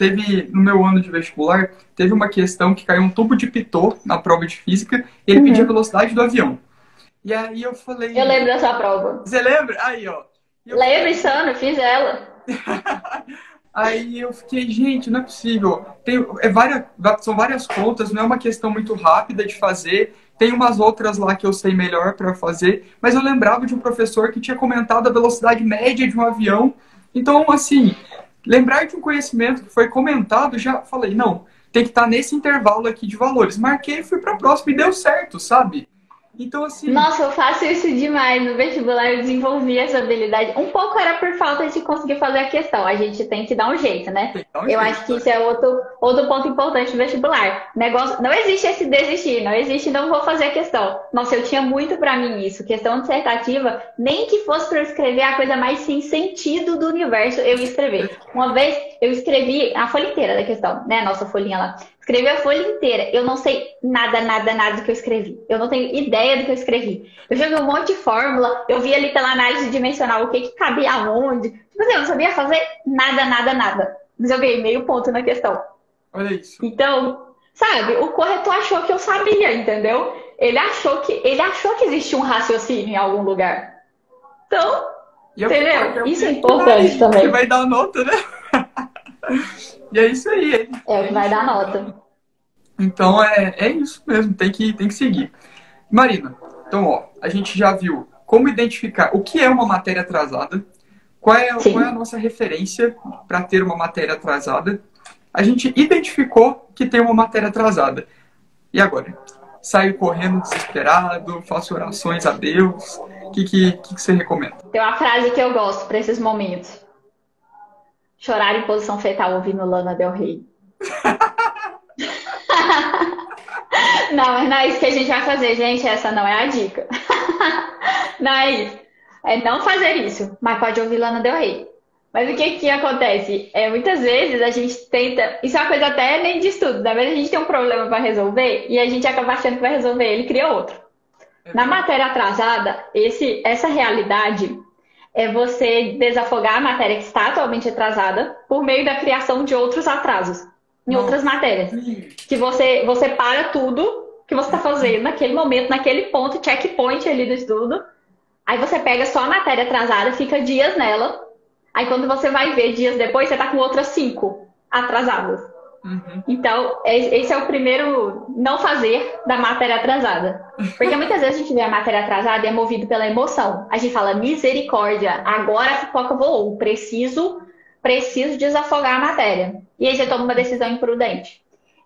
no meu ano de vestibular, teve uma questão que caiu um tubo de pitot na prova de física e ele pedia a velocidade do avião. E aí eu falei... Eu lembro dessa prova. Você lembra? Aí, ó. Lembro, Insano, fiz ela. Aí eu fiquei, gente, não é possível. São várias contas, não é uma questão muito rápida de fazer. Tem umas outras lá que eu sei melhor para fazer, mas eu lembrava de um professor que tinha comentado a velocidade média de um avião. Então, assim, lembrar de um conhecimento que foi comentado, já falei, não, tem que estar nesse intervalo aqui de valores. Marquei, fui para a próxima e deu certo, sabe? Então, assim, Nossa, eu faço isso demais. No vestibular eu desenvolvi essa habilidade. Um pouco era por falta de conseguir fazer a questão. A gente tem que dar um jeito, né? tem que dar um Eu jeito, acho que né? isso é outro ponto importante do vestibular. Negócio, não existe esse desistir, não existe não vou fazer a questão. Nossa, eu tinha muito pra mim isso. Questão dissertativa, nem que fosse pra eu escrever a coisa mais sem sentido do universo, eu ia escrever. Uma vez eu escrevi a folha inteira da questão, né? A nossa folhinha lá. Escrevi a folha inteira. Eu não sei nada do que eu escrevi. Eu não tenho ideia do que eu escrevi. Eu já vi um monte de fórmula. Eu vi ali pela análise dimensional o que cabia aonde. Tipo assim, eu não sabia fazer nada. Mas eu ganhei meio ponto na questão. Olha isso. Então, sabe, o corretor achou que eu sabia, entendeu? Ele achou que existia um raciocínio em algum lugar. Então, E é entendeu? o Isso é que importante que também. vai dar a nota, né? E é isso aí. É o É que vai isso. dar nota. Então é isso mesmo, tem que seguir. Marina, então ó, a gente já viu como identificar o que é uma matéria atrasada, qual é a Sim. nossa referência para ter uma matéria atrasada. A gente identificou que tem uma matéria atrasada. E agora? Saio correndo desesperado, faço orações a Deus. O que você recomenda? Tem uma frase que eu gosto para esses momentos. Chorar em posição fetal ouvindo Lana Del Rey. Não, mas não é isso que a gente vai fazer, gente. Essa não é a dica. Não é isso. É não fazer isso, mas pode ouvir Lana Del Rey. Mas o que que acontece? Muitas vezes a gente tenta. Isso é uma coisa até nem de estudo, né? Mas a gente tem um problema para resolver e a gente acaba achando que vai resolver ele e cria outro. É Na verdade. matéria atrasada, essa realidade é você desafogar a matéria que está atualmente atrasada por meio da criação de outros atrasos em outras Nossa, matérias. Que você para tudo que você está fazendo naquele momento, naquele ponto, checkpoint ali do estudo. Aí você pega só a matéria atrasada, fica dias nela. Aí quando você vai ver dias depois, você está com outras 5 atrasadas. uhum. Então, esse é o primeiro não fazer da matéria atrasada. Porque muitas vezes a gente vê a matéria atrasada e é movido pela emoção. A gente fala, misericórdia, agora a pipoca voou, preciso desafogar a matéria. E aí você toma uma decisão imprudente.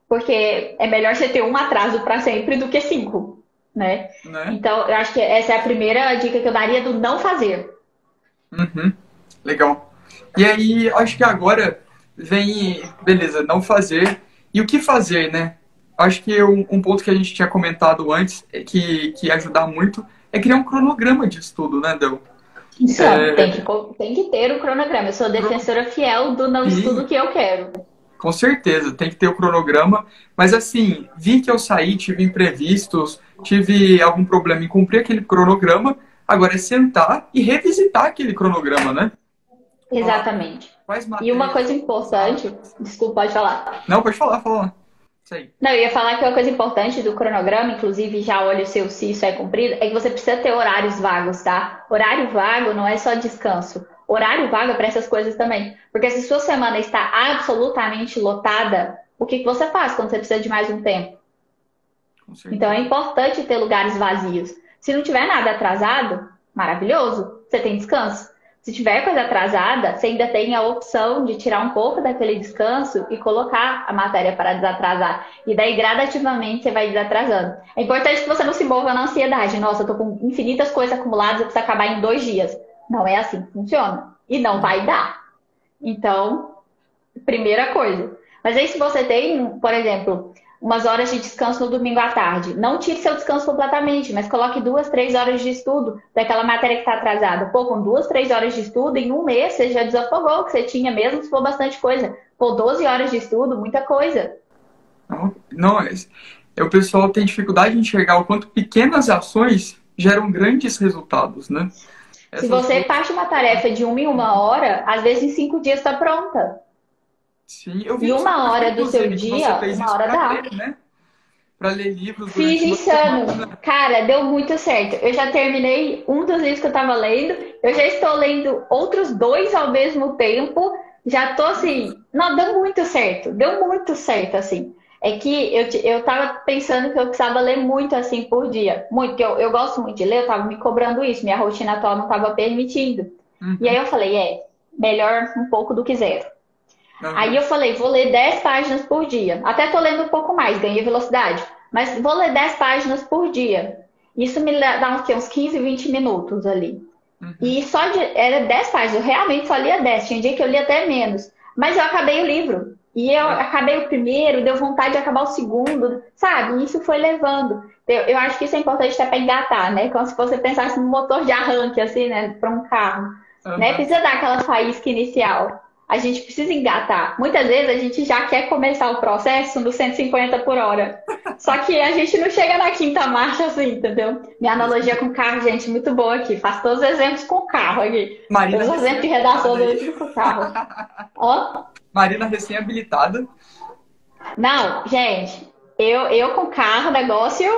Porque é melhor você ter um atraso para sempre do que 5, né? Né? Então, eu acho que essa é a primeira dica que eu daria do não fazer. Uhum. Legal. E aí, acho que agora vem, beleza, não fazer. E o que fazer, né? Acho que um ponto que a gente tinha comentado antes, que ia ajudar muito, é criar um cronograma de estudo, né, Del? Isso, É, tem que ter o cronograma. Eu sou defensora fiel do não sim, estudo que eu quero. com certeza, tem que ter o cronograma. Mas assim, vi que eu saí, tive imprevistos, tive algum problema em cumprir aquele cronograma. Agora é sentar e revisitar aquele cronograma, né? Ó, Exatamente. quais E uma matérias coisa importante, atrasadas? desculpa, pode falar. Não, pode falar, fala. Isso aí. Não, eu ia falar que uma coisa importante do cronograma, inclusive já olha o seu se isso é cumprido, é que você precisa ter horários vagos, tá? Horário vago não é só descanso. Horário vago é para essas coisas também. Porque se sua semana está absolutamente lotada, o que você faz quando você precisa de mais um tempo? Com Então é certeza. importante ter lugares vazios. Se não tiver nada atrasado, maravilhoso, você tem descanso. Se tiver coisa atrasada, você ainda tem a opção de tirar um pouco daquele descanso e colocar a matéria para desatrasar. E daí, gradativamente, você vai desatrasando. É importante que você não se mova na ansiedade. Nossa, eu tô com infinitas coisas acumuladas, eu preciso acabar em 2 dias. Não é assim que funciona. E não vai dar. Então, primeira coisa. Mas aí, se você tem, por exemplo, umas horas de descanso no domingo à tarde, não tire seu descanso completamente, mas coloque 2, 3 horas de estudo daquela matéria que está atrasada. Pô, com 2, 3 horas de estudo, em um mês você já desafogou o que você tinha, mesmo se for bastante coisa. Pô, 12 horas de estudo, muita coisa. Não, não, o pessoal tem dificuldade em enxergar o quanto pequenas ações geram grandes resultados, né? Se Essas você duas. parte uma tarefa de 1 em 1 hora, às vezes em 5 dias está pronta. Sim, eu vi E no seu uma perfil, hora do seu inclusive, que você dia, fez uma isso hora para dá. ler, né? Para ler livros Fiz durante uma insano. semana. Cara, deu muito certo. Eu já terminei um dos livros que eu tava lendo. Eu já estou lendo outros 2 ao mesmo tempo. Já tô assim. Não, deu muito certo. Deu muito certo, assim. É que eu tava pensando que eu precisava ler muito assim por dia. Muito, porque eu gosto muito de ler, eu tava me cobrando isso, minha rotina atual não tava permitindo. E aí Uhum. eu falei, melhor um pouco do que zero. Aí Aham. eu falei, vou ler 10 páginas por dia. Até tô lendo um pouco mais, ganhei velocidade. Mas vou ler 10 páginas por dia. Isso me dá uns, quê? Uns 15, 20 minutos ali. Uhum. E era 10 páginas, eu realmente só lia 10. Tinha dia que eu lia até menos. Mas eu acabei o livro. E eu Ah, acabei o primeiro, deu vontade de acabar o segundo, sabe? E isso foi levando. Eu acho que isso é importante até para engatar, né? Como se você pensasse no motor de arranque, assim, né? Para um carro. Né? aham. Precisa dar aquela faísca inicial. A gente precisa engatar. Muitas vezes a gente já quer começar o processo no 150 por hora. Só que a gente não chega na quinta marcha assim, entendeu? Minha analogia com carro, gente, muito boa aqui. Faço todos os exemplos com carro aqui. Marina Todos os exemplos de redação recém-habilitada aí. dentro com carro. Ó, Marina recém-habilitada. não, gente, eu com carro, negócio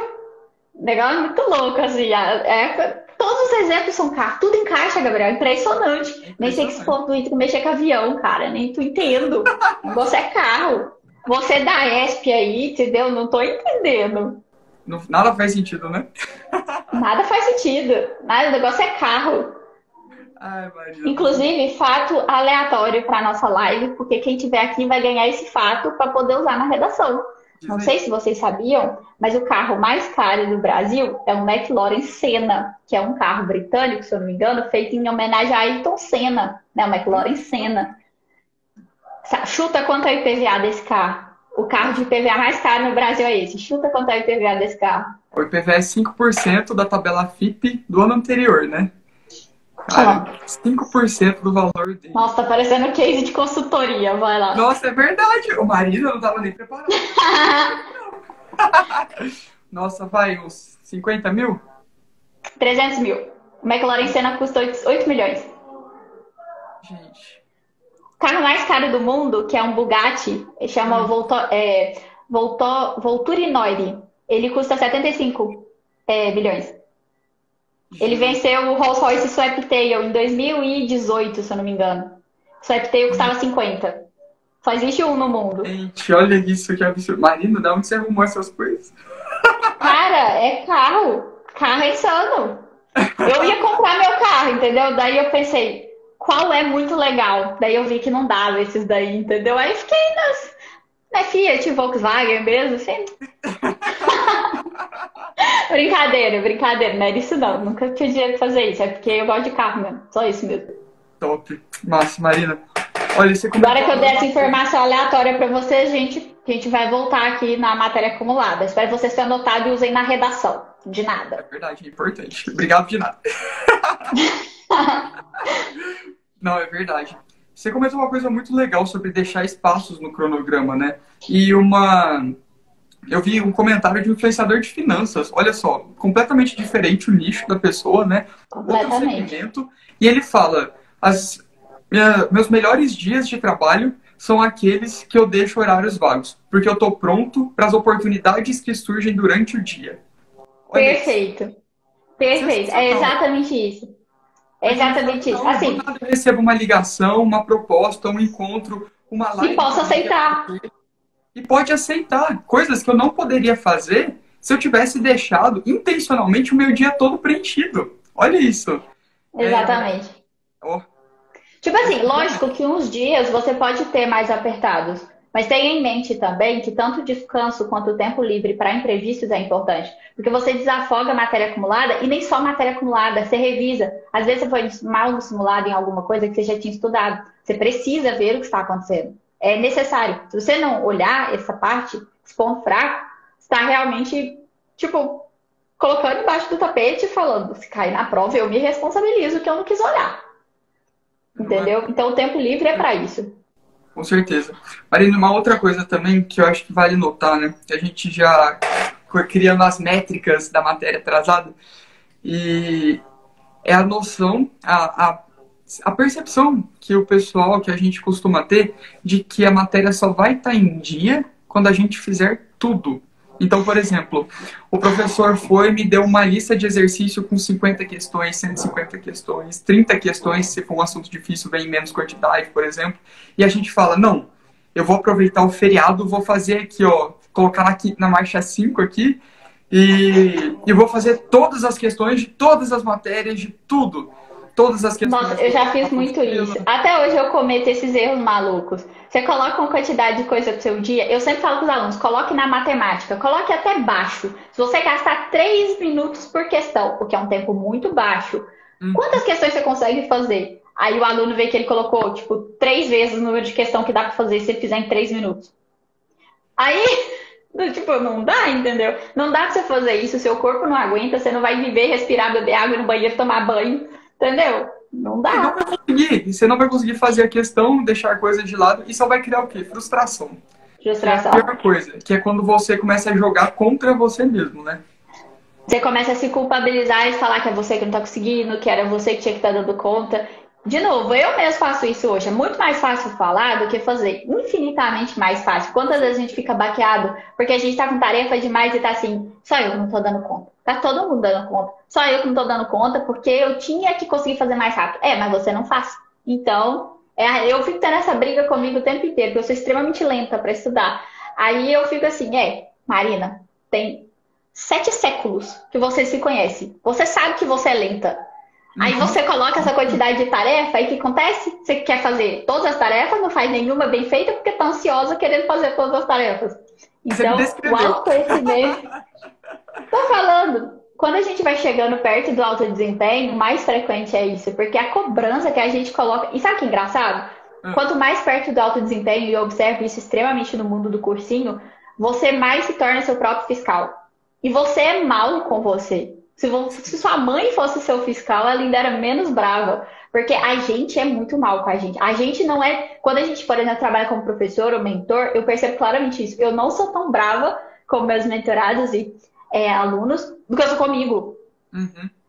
muito louco, assim. Todos os exemplos são carro, tudo encaixa, Gabriel. É Impressionante. Nem sei que esse impressionante. povo do Ítalo mexer com avião, cara. Nem tu entendo. O negócio é carro. Você é da ESP aí, entendeu? Não tô entendendo. Nada faz sentido, né? Nada faz sentido. Nada, o negócio é carro. Ai, Marina, tô ficando. Inclusive, fato aleatório para nossa live, porque quem tiver aqui vai ganhar esse fato para poder usar na redação. Diz Não aí. sei se vocês sabiam, mas o carro mais caro do Brasil é um McLaren Senna, que é um carro britânico, se eu não me engano, feito em homenagem a Ayrton Senna, né? O McLaren Senna. Chuta quanto é o IPVA desse carro. O carro de Nossa, IPVA mais caro no Brasil é esse. Chuta quanto é o IPVA desse carro. o IPVA é 5% da tabela FIPE do ano anterior, né? Cara, Ó, 5% do valor dele. nossa, tá parecendo case de consultoria. Vai lá. Nossa, é verdade. O marido não tava nem preparado. 5%. Nossa, vai, uns 50 mil? 300 mil. O McLaren Senna custa 8 milhões. Gente. O carro mais caro do mundo, que é um Bugatti, chama Hum, Volturi Noire. Ele custa 75 bilhões. Ele gente. venceu o Rolls-Royce Sweptail em 2018, se eu não me engano. O Sweptail custava 50. Só existe um no mundo. Gente, olha isso que absurdo. Marina, da onde você arrumou essas coisas? Cara, é carro. Carro é insano. Eu ia comprar meu carro, entendeu? Daí eu pensei, qual é muito legal? Daí eu vi que não dava esses daí, entendeu? Aí fiquei na Fiat, Volkswagen mesmo, assim. Brincadeira, brincadeira, não era isso não. Nunca tive dinheiro pra fazer isso. É porque eu gosto de carro mesmo. Só isso mesmo. Top. Massa, Marina. Olha, você Agora comentou que eu agora dei essa uma coisa. informação aleatória pra vocês, a gente vai voltar aqui na matéria acumulada. Espero que vocês tenham anotado e usem na redação. De É nada. verdade, é importante. Obrigado de nada. Não, é verdade. Você comentou uma coisa muito legal sobre deixar espaços no cronograma, né? E uma. Eu vi um comentário de um influenciador de finanças. Olha só, completamente diferente o nicho da pessoa, né? Outro Completamente. segmento. E ele fala: meus melhores dias de trabalho são aqueles que eu deixo horários vagos, porque eu estou pronto para as oportunidades que surgem durante o dia. Olha isso. Perfeito. Perfeito. É Sensacional. exatamente isso. É Porque ele fala, exatamente isso. não, do Assim, nada eu recebo uma ligação, uma proposta, um encontro, uma e live que posso eu não quero aceitar. fazer, e pode aceitar coisas que eu não poderia fazer se eu tivesse deixado intencionalmente o meu dia todo preenchido. Olha isso. É, Exatamente. ó, Tipo é assim, lógico surreal. que uns dias você pode ter mais apertados, mas tenha em mente também que tanto o descanso quanto o tempo livre para imprevistos é importante, porque você desafoga a matéria acumulada e nem só matéria acumulada, você revisa. Às vezes você foi mal simulado em alguma coisa que você já tinha estudado. Você precisa ver o que está acontecendo. É necessário. Se você não olhar essa parte, esse ponto fraco, está realmente, tipo, colocando embaixo do tapete e falando, se cair na prova, eu me responsabilizo que eu não quis olhar. Não é? Entendeu? Então o tempo livre é para isso. Com certeza. Marina, uma outra coisa também que eu acho que vale notar, né? Que a gente já foi criando as métricas da matéria atrasada e é a noção, a percepção que o pessoal, que a gente costuma ter, de que a matéria só vai estar em dia quando a gente fizer tudo. Então, por exemplo, o professor foi e me deu uma lista de exercício com 50 questões, 150 questões, 30 questões, se for um assunto difícil, vem em menos quantidade, por exemplo. E a gente fala, não, eu vou aproveitar o feriado, vou fazer aqui, ó, colocar na marcha 5 aqui e vou fazer todas as questões de todas as matérias, de tudo. Todas as questões. Nossa, eu já fiz muito isso. Até hoje eu cometo esses erros malucos. Você coloca uma quantidade de coisa pro seu dia. Eu sempre falo com os alunos, coloque na matemática, coloque até baixo. Se você gastar 3 minutos por questão, o que é um tempo muito baixo, quantas questões você consegue fazer? Aí o aluno vê que ele colocou, tipo, 3 vezes o número de questão que dá pra fazer se ele fizer em 3 minutos. Aí, tipo, não dá, entendeu? Não dá pra você fazer isso, seu corpo não aguenta, você não vai viver, respirar, beber água no banheiro, tomar banho. Entendeu? Não dá. Você não vai conseguir fazer a questão, deixar a coisa de lado e só vai criar o quê? Frustração. Frustração. Que é a pior coisa, que é quando você começa a jogar contra você mesmo, né? Você começa a se culpabilizar e falar que é você que não tá conseguindo, que era você que tinha que estar dando conta. De novo, eu mesmo faço isso hoje. É muito mais fácil falar do que fazer. Infinitamente mais fácil. Quantas vezes a gente fica baqueado porque a gente tá com tarefa demais e tá assim, só eu que não tô dando conta. Tá todo mundo dando conta. Só eu que não tô dando conta porque eu tinha que conseguir fazer mais rápido. Mas você não faz. Então, eu fico tendo essa briga comigo o tempo inteiro, porque eu sou extremamente lenta pra estudar. Aí eu fico assim, Marina, tem 7 séculos que você se conhece. Você sabe que você é lenta. Aí você coloca essa quantidade de tarefa e o que acontece? Você quer fazer todas as tarefas, não faz nenhuma bem feita porque tá ansiosa querendo fazer todas as tarefas. Então, o autoconhecimento... Tô falando, quando a gente vai chegando perto do alto desempenho, mais frequente é isso, porque a cobrança que a gente coloca... E sabe o que é engraçado? Quanto mais perto do alto desempenho, e eu observo isso extremamente no mundo do cursinho, você mais se torna seu próprio fiscal. E você é mal com você. Se sua mãe fosse seu fiscal, ela ainda era menos brava. Porque a gente é muito mal com a gente. A gente não é... Quando a gente, por exemplo, trabalha como professor ou mentor, eu percebo claramente isso. Eu não sou tão brava com meus mentorados e alunos do que eu sou comigo.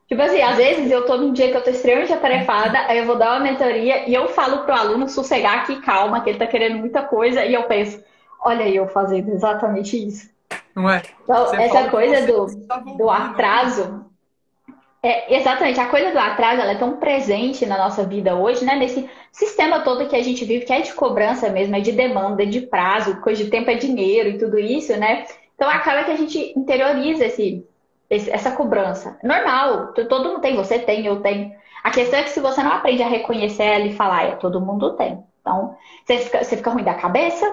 Tipo assim, às vezes eu tô num dia que eu tô extremamente atarefada, aí eu vou dar uma mentoria e eu falo pro aluno sossegar aqui, calma, que ele tá querendo muita coisa, e eu penso, olha aí eu fazendo exatamente isso. Não é? Então, essa coisa do atraso... exatamente, a coisa do atraso ela é tão presente na nossa vida hoje, né? Nesse sistema todo que a gente vive, que é de cobrança mesmo, é de demanda, é de prazo, coisa de tempo é dinheiro e tudo isso, né? Então acaba que a gente interioriza essa cobrança. Normal, todo mundo tem, você tem, eu tenho. A questão é que se você não aprende a reconhecer ela e falar, todo mundo tem. Então, você fica ruim da cabeça,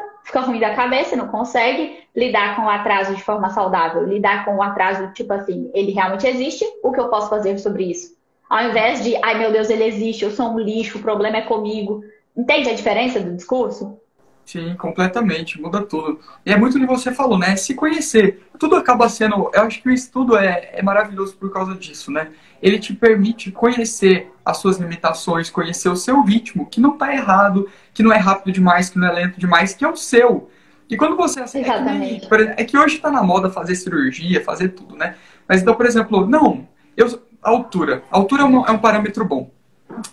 não consegue lidar com o atraso de forma saudável, lidar com o atraso, tipo assim, ele realmente existe, o que eu posso fazer sobre isso? Ao invés de, ai meu Deus, ele existe, eu sou um lixo, o problema é comigo. Entende a diferença do discurso? Sim, completamente, muda tudo. E é muito o que você falou, né? Se conhecer. Tudo acaba sendo. Eu acho que o estudo é maravilhoso por causa disso, né? Ele te permite conhecer as suas limitações, conhecer o seu ritmo, que não tá errado, que não é rápido demais, que não é lento demais, que é o seu. E quando você... Exatamente. É que hoje tá na moda fazer cirurgia, fazer tudo, né? Mas então, por exemplo, não, altura. Altura é um parâmetro bom.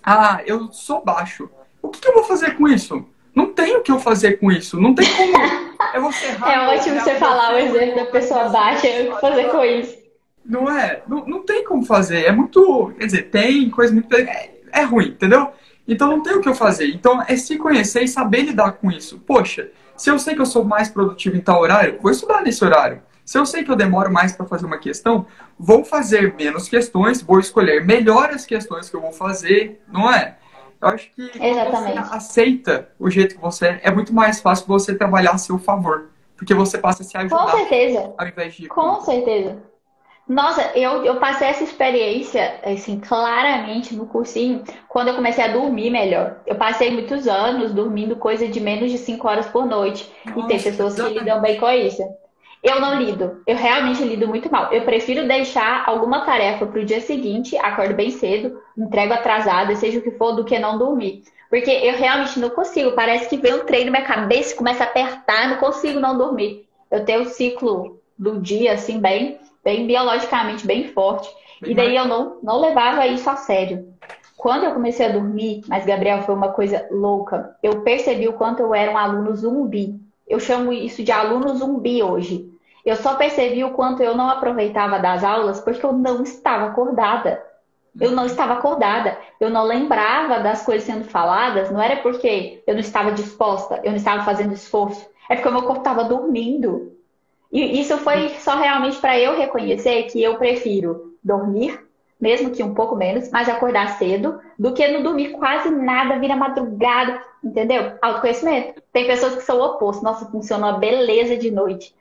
Ah, eu sou baixo. O que eu vou fazer com isso? Não tem o que eu fazer com isso. Não tem como. Eu vou ser rápido. É ótimo você falar o exemplo da pessoa baixa e o que fazer com isso. Não é? Não tem como fazer. É muito... Quer dizer, tem coisa muito... É ruim, entendeu? Então não tem o que eu fazer. Então é se conhecer e saber lidar com isso. Poxa, se eu sei que eu sou mais produtivo em tal horário, vou estudar nesse horário. Se eu sei que eu demoro mais para fazer uma questão, vou fazer menos questões, vou escolher melhor as questões que eu vou fazer, não é? Eu acho que quando você aceita o jeito que você é muito mais fácil você trabalhar a seu favor. Porque você passa a se ajudar. Com certeza. Ao invés de... Com certeza. Nossa, eu passei essa experiência, assim, claramente no cursinho, quando eu comecei a dormir melhor. Eu passei muitos anos dormindo coisa de menos de 5 horas por noite. Nossa, e tem pessoas que lidam bem com isso. Eu não lido. Eu realmente lido muito mal. Eu prefiro deixar alguma tarefa para o dia seguinte, acordo bem cedo, entrego atrasada, seja o que for, do que não dormir. Porque eu realmente não consigo. Parece que vem um trem na minha cabeça e começa a apertar, não consigo não dormir. Eu tenho o ciclo do dia, assim, bem biologicamente, bem forte. E daí eu não levava isso a sério. Quando eu comecei a dormir, mas, Gabriel, foi uma coisa louca. Eu percebi o quanto eu era um aluno zumbi. Eu chamo isso de aluno zumbi hoje. Eu só percebi o quanto eu não aproveitava das aulas porque eu não estava acordada. Eu não estava acordada. Eu não lembrava das coisas sendo faladas. Não era porque eu não estava disposta, eu não estava fazendo esforço. É porque o meu corpo estava dormindo. E isso foi só realmente para eu reconhecer que eu prefiro dormir, mesmo que um pouco menos, mas acordar cedo, do que não dormir quase nada, vir à madrugada, entendeu? Autoconhecimento. Tem pessoas que são o oposto. Nossa, funciona uma beleza de noite.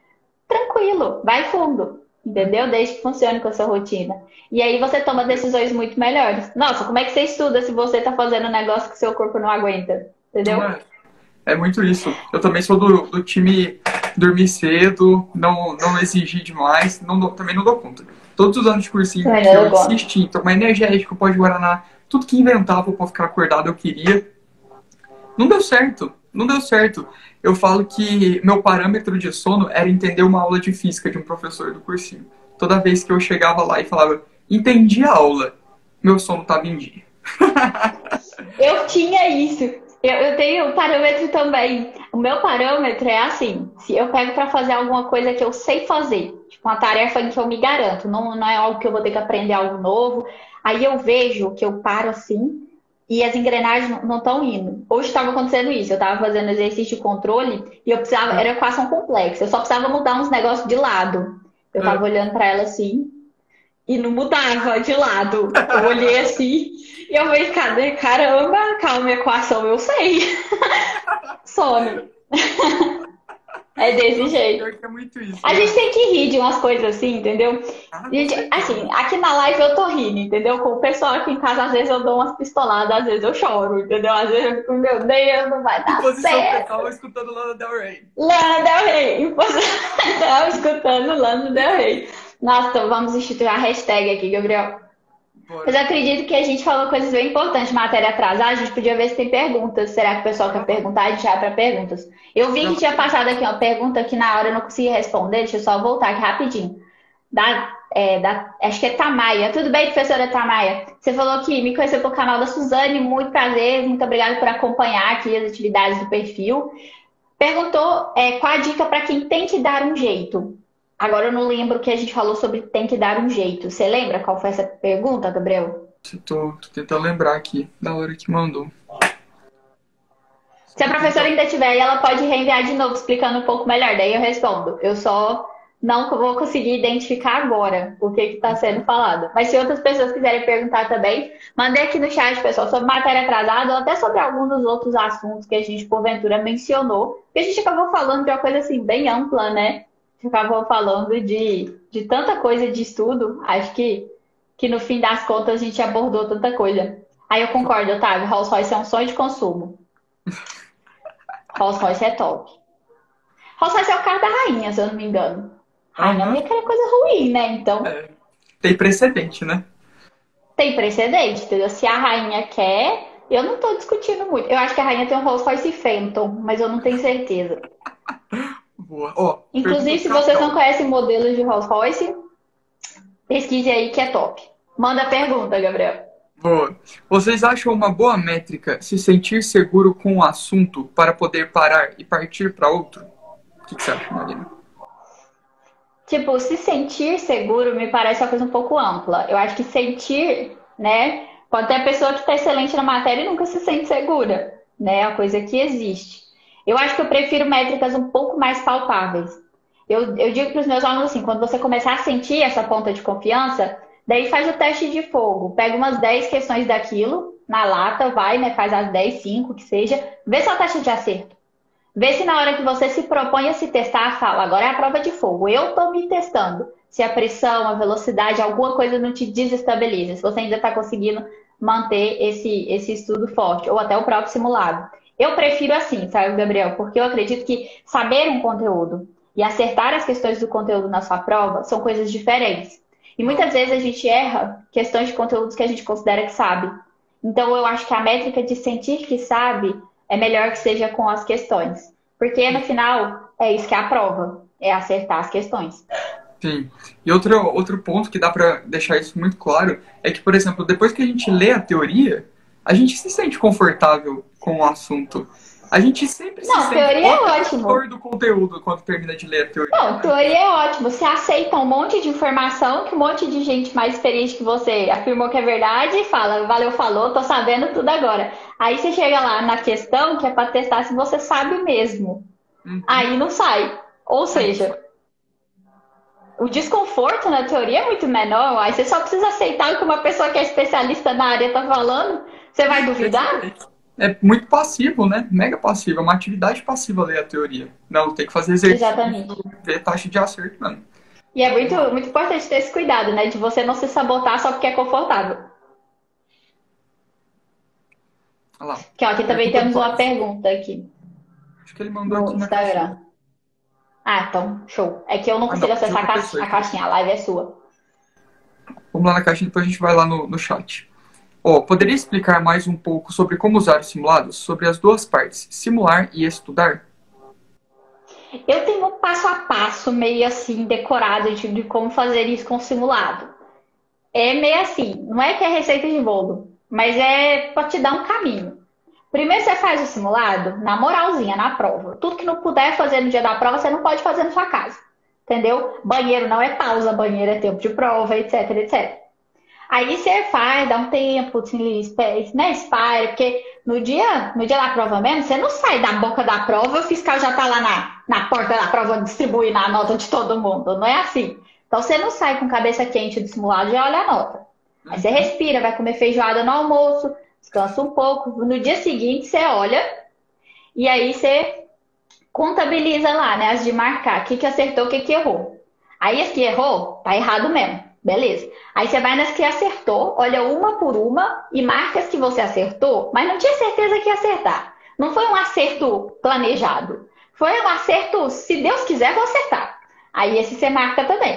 Tranquilo, vai fundo, entendeu? Desde que funcione com a sua rotina. E aí você toma decisões muito melhores. Nossa, como é que você estuda se você tá fazendo um negócio que seu corpo não aguenta? Não Entendeu? é? É muito isso. Eu também sou do time dormir cedo, não exigir demais, também não dou conta. Todos os anos de cursinho Também que não eu dou conta. insisti, tomar energético, pó de Guaraná, tudo que inventava pra ficar acordado eu queria. Não deu certo, não deu certo. Eu falo que meu parâmetro de sono era entender uma aula de física de um professor do cursinho. Toda vez que eu chegava lá e falava, entendi a aula, meu sono estava em dia. Eu tinha isso. Eu tenho um parâmetro também. O meu parâmetro é assim: se eu pego para fazer alguma coisa que eu sei fazer, tipo uma tarefa em que eu me garanto, não é algo que eu vou ter que aprender algo novo, aí eu vejo que eu paro assim e as engrenagens não estão indo. Hoje estava acontecendo isso. Eu estava fazendo exercício de controle e eu precisava, era equação complexa. Eu só precisava mudar uns negócios de lado. Eu estava olhando para ela assim, e não mudava de lado. Eu olhei assim e eu falei, cadê? Caramba, calma, equação eu sei. Some. É desse Nossa, jeito. pior que é muito isso, A né? gente tem que rir de umas coisas assim, entendeu? Ah, com Gente, assim, certeza. aqui na live eu tô rindo, entendeu? Com o pessoal aqui em casa, às vezes eu dou umas pistoladas, às vezes eu choro, entendeu? Às vezes eu fico, meu Deus, não vai Em dar posição certo. fetal, escutando Lana Del Rey. Lana Del Rey. Então, escutando Lana Del Rey. Nossa, então vamos instituir a hashtag aqui, Gabriel. Mas Bora. eu acredito que a gente falou coisas bem importantes, matéria atrasada. A gente podia ver se tem perguntas. Será que o pessoal quer Bora lá. perguntar? A gente vai para perguntas. Eu vi Já que vai tinha passado perguntar. aqui uma pergunta que na hora eu não consegui responder. Deixa eu só voltar aqui rapidinho. Acho que é Tamaia. Tudo bem, professora Tamaia? Você falou que me conheceu pelo canal da Suzane. Muito prazer. Muito obrigada por acompanhar aqui as atividades do perfil. Perguntou qual a dica para quem tem que dar um jeito. Agora eu não lembro que a gente falou sobre tem que dar um jeito. Você lembra qual foi essa pergunta, Gabriel? Tô tentando lembrar aqui da hora que mandou. Se a professora Então, ainda tiver aí, ela pode reenviar de novo, explicando um pouco melhor. Daí eu respondo. Eu só não vou conseguir identificar agora o que está sendo falado. Mas se outras pessoas quiserem perguntar também, mandei aqui no chat, pessoal, sobre matéria atrasada ou até sobre alguns dos outros assuntos que a gente, porventura, mencionou. Porque a gente acabou falando de uma coisa assim, bem ampla, né? A gente acabou falando de tanta coisa de estudo. Acho que no fim das contas a gente abordou tanta coisa. Aí eu concordo, Otávio. Rolls Royce é um sonho de consumo. Rolls Royce é top. Rolls Royce é o carro da rainha, se eu não me engano. Rainha não aham, ia querer coisa ruim, né? Então, é, tem precedente, né? tem precedente, entendeu? Se a rainha quer, eu não tô discutindo muito. Eu acho que a rainha tem um Rolls Royce Phantom, mas eu não tenho certeza. Boa. Ó, pergunta Inclusive, se pra vocês não Cal. conhecem modelos de Rolls Royce, pesquise aí que é top. Manda a pergunta, Gabriel. Boa. Vocês acham uma boa métrica se sentir seguro com o assunto para poder parar e partir para outro? O que você acha, Marina? Tipo, se sentir seguro me parece uma coisa um pouco ampla. Eu acho que sentir, né? Pode ter a pessoa que está excelente na matéria e nunca se sente segura, né? É uma coisa que existe. Eu acho que eu prefiro métricas um pouco mais palpáveis. Eu digo para os meus alunos assim, quando você começar a sentir essa ponta de confiança, daí faz o teste de fogo. Pega umas 10 questões daquilo na lata, vai, né? Faz as 10, 5, que seja. Vê sua taxa de acerto. Vê se na hora que você se propõe a se testar, fala, agora é a prova de fogo. Eu estou me testando. Se a pressão, a velocidade, alguma coisa não te desestabiliza. Se você ainda está conseguindo manter esse estudo forte. Ou até o próprio simulado. Eu prefiro assim, sabe, Gabriel? Porque eu acredito que saber um conteúdo e acertar as questões do conteúdo na sua prova são coisas diferentes. E muitas vezes a gente erra questões de conteúdos que a gente considera que sabe. Então eu acho que a métrica de sentir que sabe é melhor que seja com as questões. Porque no final é isso que é a prova, é acertar as questões. Sim. E outro ponto que dá para deixar isso muito claro é que, por exemplo, depois que a gente lê a teoria, a gente se sente confortável com o assunto. A gente sempre se Não, sente teoria o é aprendedor ótimo. do conteúdo quando termina de ler a teoria, Não, né? teoria é ótimo. Você aceita um monte de informação que um monte de gente mais experiente que você afirmou que é verdade e fala, valeu, falou, tô sabendo tudo agora. Aí você chega lá na questão que é para testar se você sabe mesmo. Uhum. Aí não sai. Ou Aí não seja, sai. o desconforto na teoria é muito menor, aí você só precisa aceitar o que uma pessoa que é especialista na área está falando. Você vai duvidar? É muito passivo, né? Mega passivo. É uma atividade passiva ler a teoria. Não, tem que fazer exercício, Exatamente. ver taxa de acerto, mano. E é muito, Vamos lá. muito importante ter esse cuidado, né? De você não se sabotar só porque é confortável. Olha lá. Que ó, aqui também Pergunta do temos uma Thales. pergunta aqui Acho que ele mandou no aqui na caixinha. Instagram. Ah, então, show. É que eu não Ah, consigo não. De acessar outra pessoa a aqui. caixinha, a live é sua. Vamos lá na caixinha, depois a gente vai lá no chat. Ó, poderia explicar mais um pouco sobre como usar os simulados? Sobre as duas partes, simular e estudar? Eu tenho um passo a passo meio assim decorado de como fazer isso com o simulado. É meio assim, não é que é receita de bolo, mas é para te dar um caminho. Primeiro você faz o simulado na moralzinha, na prova. Tudo que não puder fazer no dia da prova, você não pode fazer na sua casa. Entendeu? Banheiro não é pausa, banheiro é tempo de prova, etc, etc. Aí você faz, dá um tempo, assim, né, espera, porque no dia da prova mesmo, você não sai da boca da prova, o fiscal já tá lá na porta da prova distribuindo a nota de todo mundo. Não é assim. Então você não sai com cabeça quente do simulado e já olha a nota. Aí você Uhum. respira, vai comer feijoada no almoço, descansa um pouco. No dia seguinte você olha e aí você contabiliza lá, né? As de marcar, o que que acertou, o que que errou. Aí as que errou, tá errado mesmo. Beleza. Aí você vai nas que acertou, olha uma por uma e marca as que você acertou, mas não tinha certeza que ia acertar. Não foi um acerto planejado. Foi um acerto, se Deus quiser, vou acertar. Aí esse você marca também.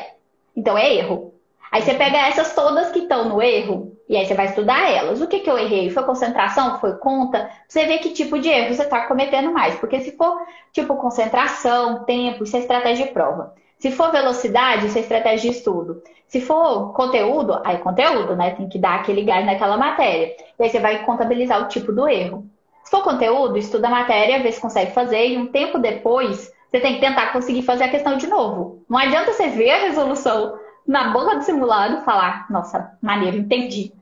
Então é erro. Aí você pega essas todas que estão no erro e aí você vai estudar elas. O que que eu errei? Foi concentração? Foi conta? Você vê que tipo de erro você está cometendo mais. Porque se for tipo concentração, tempo, isso é estratégia de prova. Se for velocidade, isso é estratégia de estudo. Se for conteúdo, aí é conteúdo, né? Tem que dar aquele gás naquela matéria. E aí você vai contabilizar o tipo do erro. Se for conteúdo, estuda a matéria, vê se consegue fazer e um tempo depois você tem que tentar conseguir fazer a questão de novo. Não adianta você ver a resolução na boca do simulado e falar, nossa, maneiro, entendi.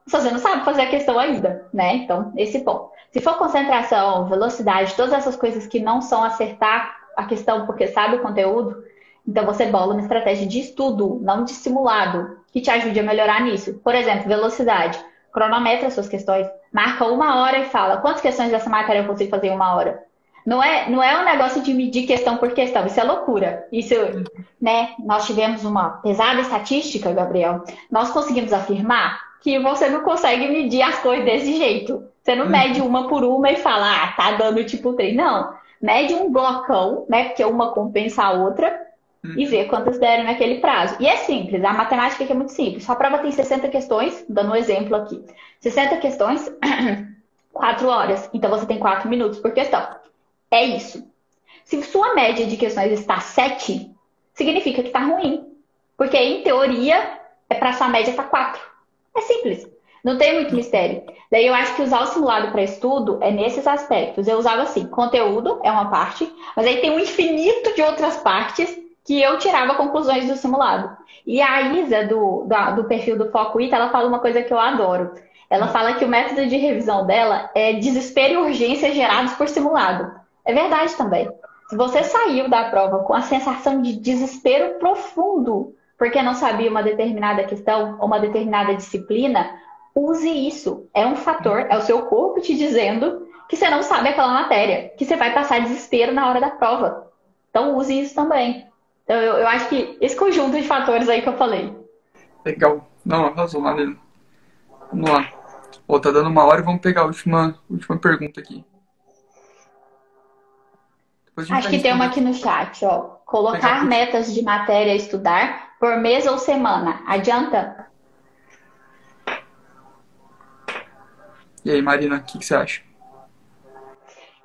Se você não sabe fazer a questão ainda, né? Então, esse ponto. Se for concentração, velocidade, todas essas coisas que não são acertar a questão porque sabe o conteúdo, então você bola uma estratégia de estudo, não de simulado, que te ajude a melhorar nisso. Por exemplo, velocidade. Cronometra suas questões, marca 1 hora e fala quantas questões dessa matéria eu consigo fazer em 1 hora. Não é um negócio de medir questão por questão, isso é loucura. Isso, né? Nós tivemos uma pesada estatística, Gabriel. Nós conseguimos afirmar que você não consegue medir as coisas desse jeito. Você não mede Uhum. uma por uma e fala, ah, tá dando tipo 3. Não. Mede um blocão, né? Porque uma compensa a outra e Uhum. vê quantas deram naquele prazo. E é simples, a matemática aqui é muito simples. Sua prova tem 60 questões, dando um exemplo aqui. 60 questões, 4 horas. Então você tem 4 minutos por questão. É isso. Se sua média de questões está 7, significa que está ruim. Porque, em teoria, é para sua média estar 4. É simples. Não tem muito mistério. Daí eu acho que usar o simulado para estudo é nesses aspectos. Eu usava assim, conteúdo é uma parte, mas aí tem um infinito de outras partes que eu tirava conclusões do simulado. E a Isa, do perfil do Foco Ita, ela fala uma coisa que eu adoro. Ela fala que o método de revisão dela é desespero e urgência gerados por simulado. É verdade também. Se você saiu da prova com a sensação de desespero profundo, porque não sabia uma determinada questão ou uma determinada disciplina, use isso. É um fator, é o seu corpo te dizendo que você não sabe aquela matéria, que você vai passar desespero na hora da prova. Então use isso também. Então, eu acho que esse conjunto de fatores aí que eu falei. Legal. Não, arrasou, Marina. Vamos lá. Ó, tá dando 1 hora e vamos pegar a última pergunta aqui. Depois a gente Acho vai que tem uma responder. aqui no chat, ó. Pegar Colocar por último. metas de matéria a estudar por mês ou semana. Adianta? E aí, Marina, o que você acha?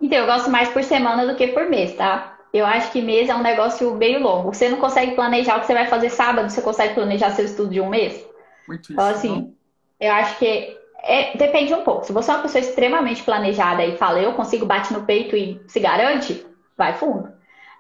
Então, eu gosto mais por semana do que por mês, tá? Eu acho que mês é um negócio meio longo. Você não consegue planejar o que você vai fazer sábado, você consegue planejar seu estudo de um mês? Muito Então, isso. Não? assim, eu acho que depende um pouco. Se você é uma pessoa extremamente planejada e fala, eu consigo, bate no peito e se garante, vai fundo.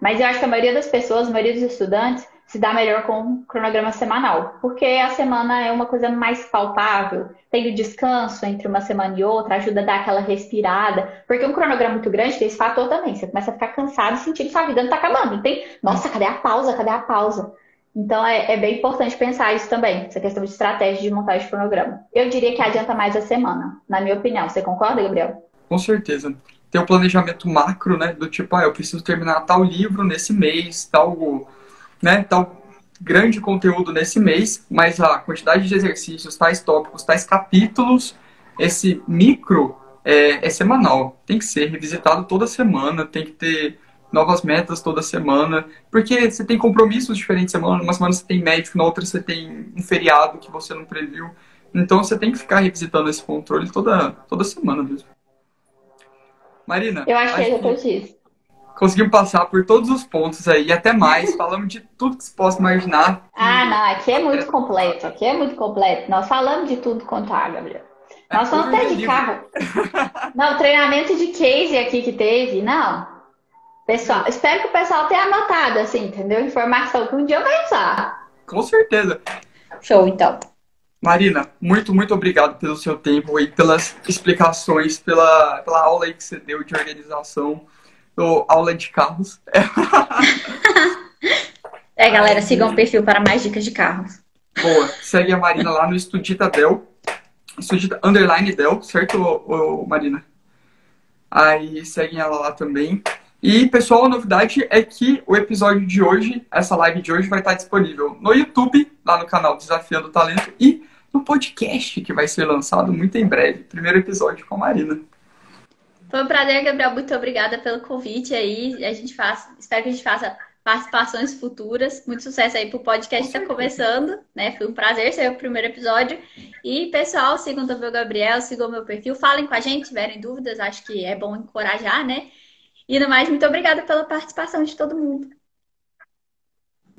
Mas eu acho que a maioria das pessoas, a maioria dos estudantes, se dá melhor com um cronograma semanal. Porque a semana é uma coisa mais palpável, tem o descanso entre uma semana e outra, ajuda a dar aquela respirada. Porque um cronograma muito grande tem esse fator também. Você começa a ficar cansado e sentindo que sua vida não tá acabando. Não tem, nossa, cadê a pausa? Cadê a pausa? Então é bem importante pensar isso também, essa questão de estratégia de montagem de cronograma. Eu diria que adianta mais a semana, na minha opinião. Você concorda, Gabriel? Com certeza. Tem o planejamento macro, né? Do tipo, eu preciso terminar tal livro nesse mês, tal, né? Tal grande conteúdo nesse mês, mas a quantidade de exercícios, tais tópicos, tais capítulos, esse micro é semanal. Tem que ser revisitado toda semana, tem que ter novas metas toda semana, porque você tem compromissos diferentes semana, uma semana você tem médico, na outra você tem um feriado que você não previu. Então você tem que ficar revisitando esse controle toda semana mesmo. Marina, Eu acho que é acho que exatamente isso. conseguimos passar por todos os pontos aí, e até mais, falamos de tudo que se possa imaginar. Ah, não, aqui é muito completo, aqui é muito completo. Nós falamos de tudo quanto há, Gabriel. Nós falamos até de carro. Não, treinamento de case aqui que teve, não. Pessoal, espero que o pessoal tenha anotado, assim, entendeu? Informação que um dia vai usar. Com certeza. Show, então. Marina, muito obrigado pelo seu tempo e pelas explicações, pela aula aí que você deu de organização, aula de carros. Galera, sigam o perfil para mais dicas de carros. Boa, segue a Marina lá no Estudita Del, Estudita _ Del, certo, Marina? Aí seguem ela lá também. E, pessoal, a novidade é que o episódio de hoje, essa live de hoje, vai estar disponível no YouTube, lá no canal Desafiando o Talento, e no podcast, que vai ser lançado muito em breve. Primeiro episódio com a Marina. Foi um prazer, Gabriel. Muito obrigada pelo convite aí. Espero que a gente faça participações futuras. Muito sucesso aí pro podcast que está começando, né? Foi um prazer ser o primeiro episódio. E, pessoal, sigam também o Gabriel, sigam o meu perfil. Falem com a gente, se tiverem dúvidas. Acho que é bom encorajar, né? E no mais, muito obrigada pela participação de todo mundo.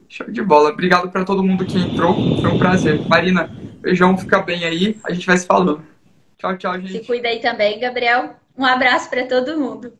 Show de bola. Obrigado para todo mundo que entrou. Foi um prazer. Marina, beijão, fica bem aí. A gente vai se falando. Tchau, gente. Se cuida aí também, Gabriel. Um abraço para todo mundo.